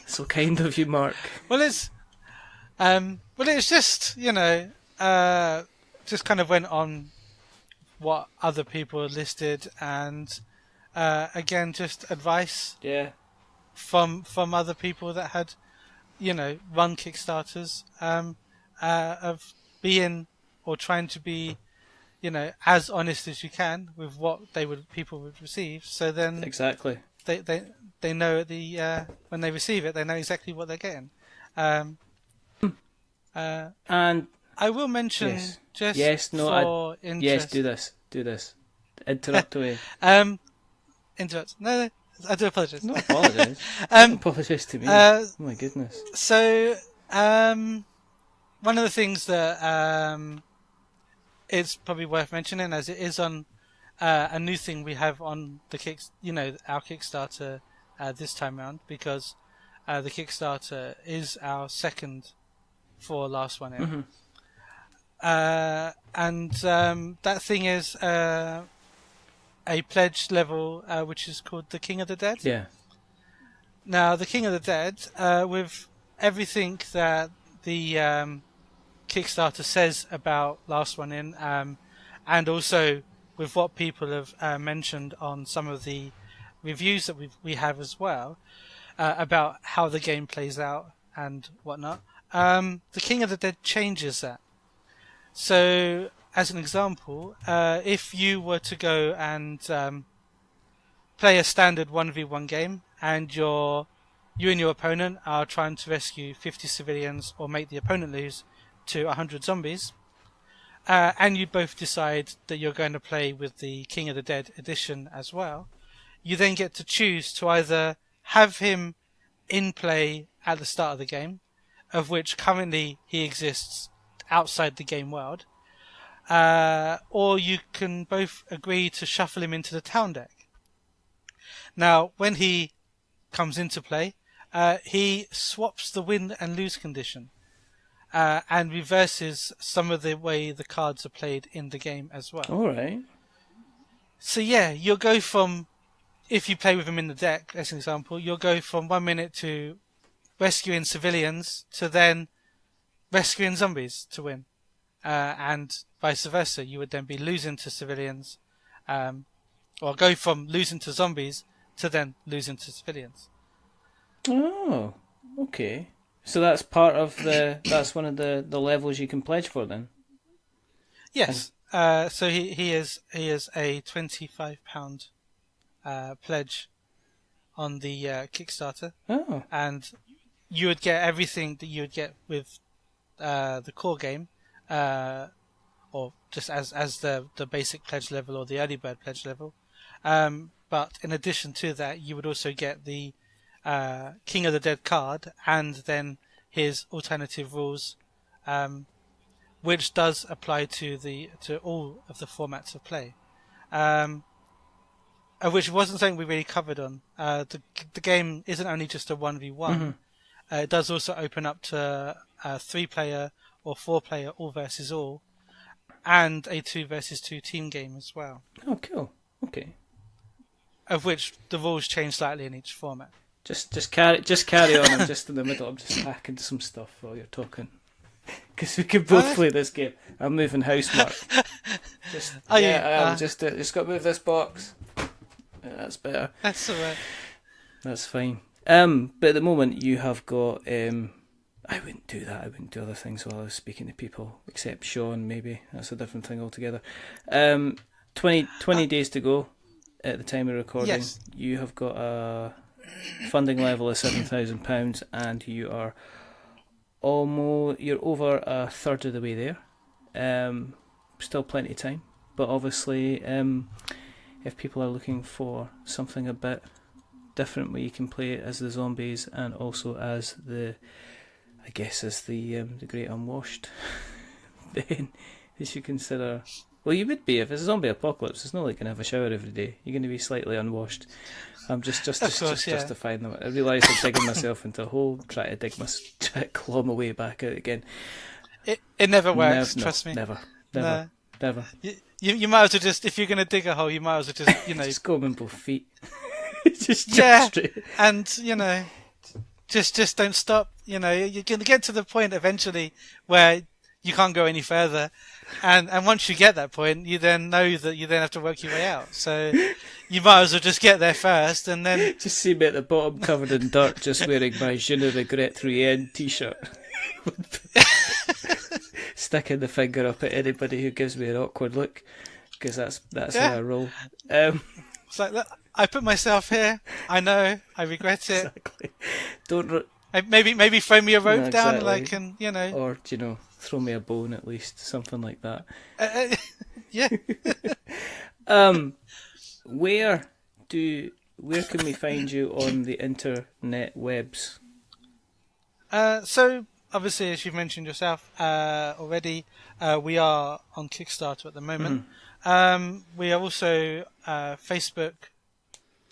so kind of you, Mark. Well, it's just just kind of went on what other people had listed, and again, just advice from other people that had run Kickstarters, of being or trying to be as honest as you can with what people would receive. So then exactly they know when they receive it, they know exactly what they're getting. And I will mention interest. Yes, do this. Interrupt away. Interrupt. No, I do apologise. No apologise. Don't apologise to me. Oh my goodness. So, one of the things that it's probably worth mentioning, as it is on a new thing we have on the our Kickstarter this time round, because the Kickstarter is our second for Last One In. And that thing is a pledge level which is called the King of the Dead. Yeah. Now, the King of the Dead, with everything that the Kickstarter says about Last One In, and also with what people have mentioned on some of the reviews that we have as well, about how the game plays out and whatnot, the King of the Dead changes that. So, as an example, if you were to go and play a standard 1v1 game, and you and your opponent are trying to rescue 50 civilians or make the opponent lose to 100 zombies, and you both decide that you're going to play with the King of the Dead edition as well, you then get to choose to either have him in play at the start of the game, of which currently he exists outside the game world, or you can both agree to shuffle him into the town deck. Now, when he comes into play, he swaps the win and lose condition. and reverses some of the way the cards are played in the game as well. All right. So yeah, you'll go from, if you play with them in the deck, as an example, you'll go from 1 minute to rescuing civilians to then rescuing zombies to win. And vice versa, you would then be losing to civilians, or go from losing to zombies to then losing to civilians. Oh, okay. So that's part of that's one of the levels you can pledge for then? Yes. So he is a £25 pledge on the Kickstarter. Oh. And you would get everything that you would get with the core game, or just as the basic pledge level or the early bird pledge level. But in addition to that, you would also get the King of the Dead card, and then his alternative rules, which does apply to all of the formats of play. Which wasn't something we really covered on. The game isn't only just a 1v1. Mm-hmm. It does also open up to a 3-player or 4-player all versus all, and a 2 versus 2 team game as well. Oh, cool. Okay. Of which the rules change slightly in each format. Just carry on. I'm just in the middle. I'm just hacking some stuff while you're talking, because we could both play this game. I'm moving house, Mark. Just got to move this box. Yeah, that's better. That's alright. That's fine. But at the moment you have got. I wouldn't do that. I wouldn't do other things while I was speaking to people, except Sean. Maybe that's a different thing altogether. 20 days to go at the time of recording. Yes. You have got a funding level of £7,000, and you are you're over a third of the way there. Still plenty of time, but obviously, if people are looking for something a bit different, where you can play it as the zombies and also as the Great Unwashed, then you should consider. Well, you would be if it's a zombie apocalypse. It's not like you can have a shower every day. You're going to be slightly unwashed. I'm just justifying them. I realise I'm digging myself into a hole, trying to claw my way back out again. It never works. Trust me. Never. You might as well just, if you're going to dig a hole, you might as well just, just go in both feet. just jump straight. And just don't stop. You're going to get to the point eventually where you can't go any further, and once you get that point, you then know that you then have to work your way out. So you might as well just get there first, and then just see me at the bottom covered in dirt, just wearing my Je ne regrette rien t-shirt, sticking the finger up at anybody who gives me an awkward look, because that's how I roll. It's like, look, I put myself here. I know. I regret it. Exactly. Don't. Maybe throw me a rope down, like, and or throw me a bone at least, something like that. Yeah. Where can we find you on the internet webs? So obviously, as you've mentioned yourself already, we are on Kickstarter at the moment. Mm-hmm. We are also Facebook,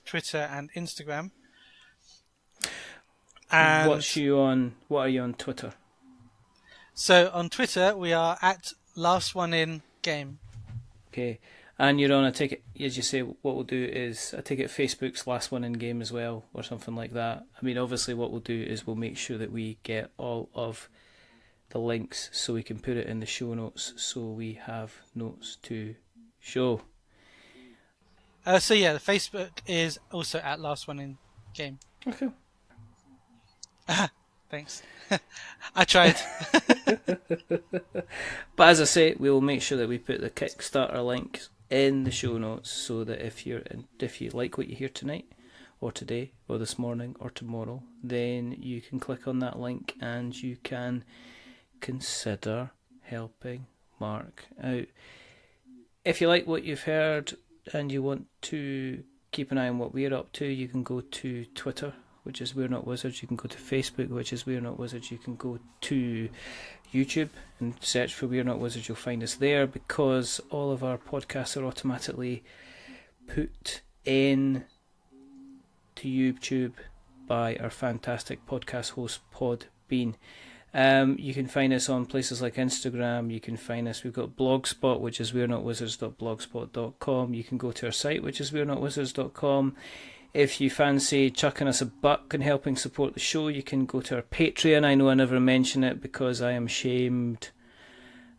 Twitter, and Instagram. And what are you on Twitter? So on Twitter we are at LastOneInGame. Okay, and you're on, I take it, as you say, what we'll do is, I take it Facebook's Last One in Game as well, or something like that. I mean, obviously what we'll do is we'll make sure that we get all of the links so we can put it in the show notes, so we have notes to show. So yeah, the Facebook is also at LastOneInGame. Okay. Thanks. I tried. But as I say, we will make sure that we put the Kickstarter links in the show notes, so that if you like what you hear tonight, or today, or this morning, or tomorrow, then you can click on that link and you can consider helping Mark out. If you like what you've heard and you want to keep an eye on what we're up to, you can go to Twitter, which is We're Not Wizards. You can go to Facebook, which is We're Not Wizards. You can go to YouTube and search for We're Not Wizards. You'll find us there, because all of our podcasts are automatically put in to YouTube by our fantastic podcast host, Podbean. You can find us on places like Instagram. You can find us. We've got Blogspot, which is we'renotwizards.blogspot.com. You can go to our site, which is we'renotwizards.com. If you fancy chucking us a buck and helping support the show, you can go to our Patreon. I know I never mention it because I am ashamed,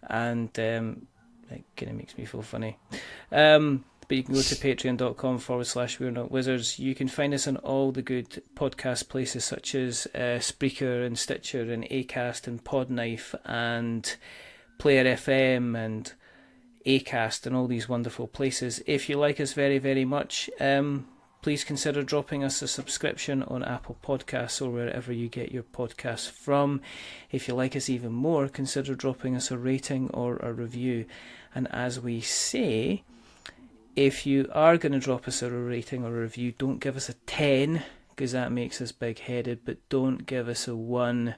and it kind of makes me feel funny. But you can go to patreon.com/we'renotwizards. You can find us on all the good podcast places such as Spreaker and Stitcher and Acast and Podknife and Player FM and Acast and all these wonderful places. If you like us very, very much, please consider dropping us a subscription on Apple Podcasts or wherever you get your podcasts from. If you like us even more, consider dropping us a rating or a review. And as we say, if you are going to drop us a rating or a review, don't give us a 10 because that makes us big-headed, but don't give us a 1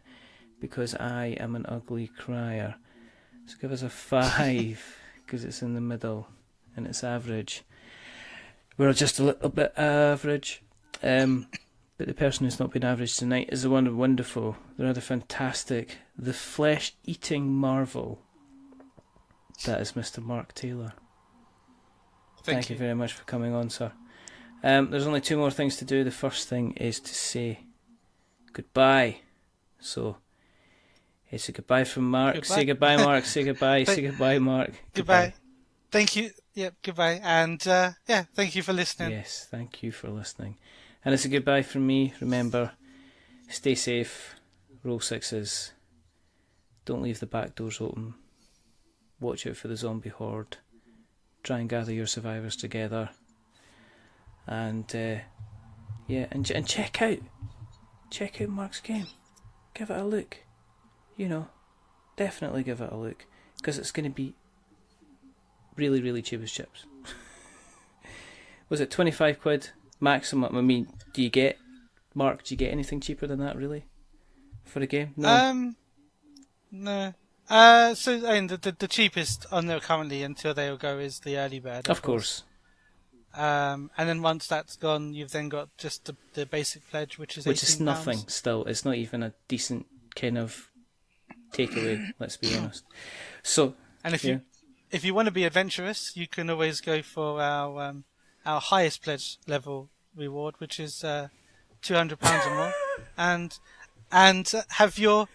because I am an ugly crier. So give us a 5 because it's in the middle and it's average. We're just a little bit average. But the person who's not been average tonight is the one wonderful, the rather fantastic, the flesh-eating marvel. That is Mr. Mark Talyor. Thank you very much for coming on, sir. There's only 2 more things to do. The first thing is to say goodbye. So, it's a goodbye from Mark. Goodbye. Say goodbye, Mark. Say goodbye. Say goodbye, Mark. Goodbye. Thank you. Yep, goodbye. And, thank you for listening. Yes, thank you for listening. And it's a goodbye from me. Remember, stay safe. Roll 6s. Don't leave the back doors open. Watch out for the zombie horde. Try and gather your survivors together, and and check out Mark's game. Give it a look. Definitely give it a look because it's going to be really, really cheap as chips. Was it 25 quid maximum? I mean, do you get anything cheaper than that really for a game? No. No. So the cheapest on there currently until they will go is the early bird. Of course. And then once that's gone, you've then got just the basic pledge, which is nothing. Still, it's not even a decent kind of takeaway. Let's be honest. So, and if you want to be adventurous, you can always go for our highest pledge level reward, which is £200 or more, and have your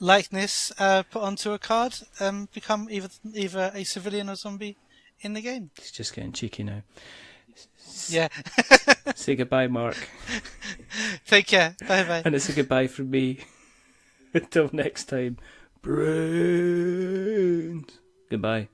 likeness put onto a card, become either a civilian or zombie in the game. It's just getting cheeky now. Yeah. Say goodbye, Mark. Take care. Bye. And it's a goodbye from me. Until next time. Brains. Goodbye.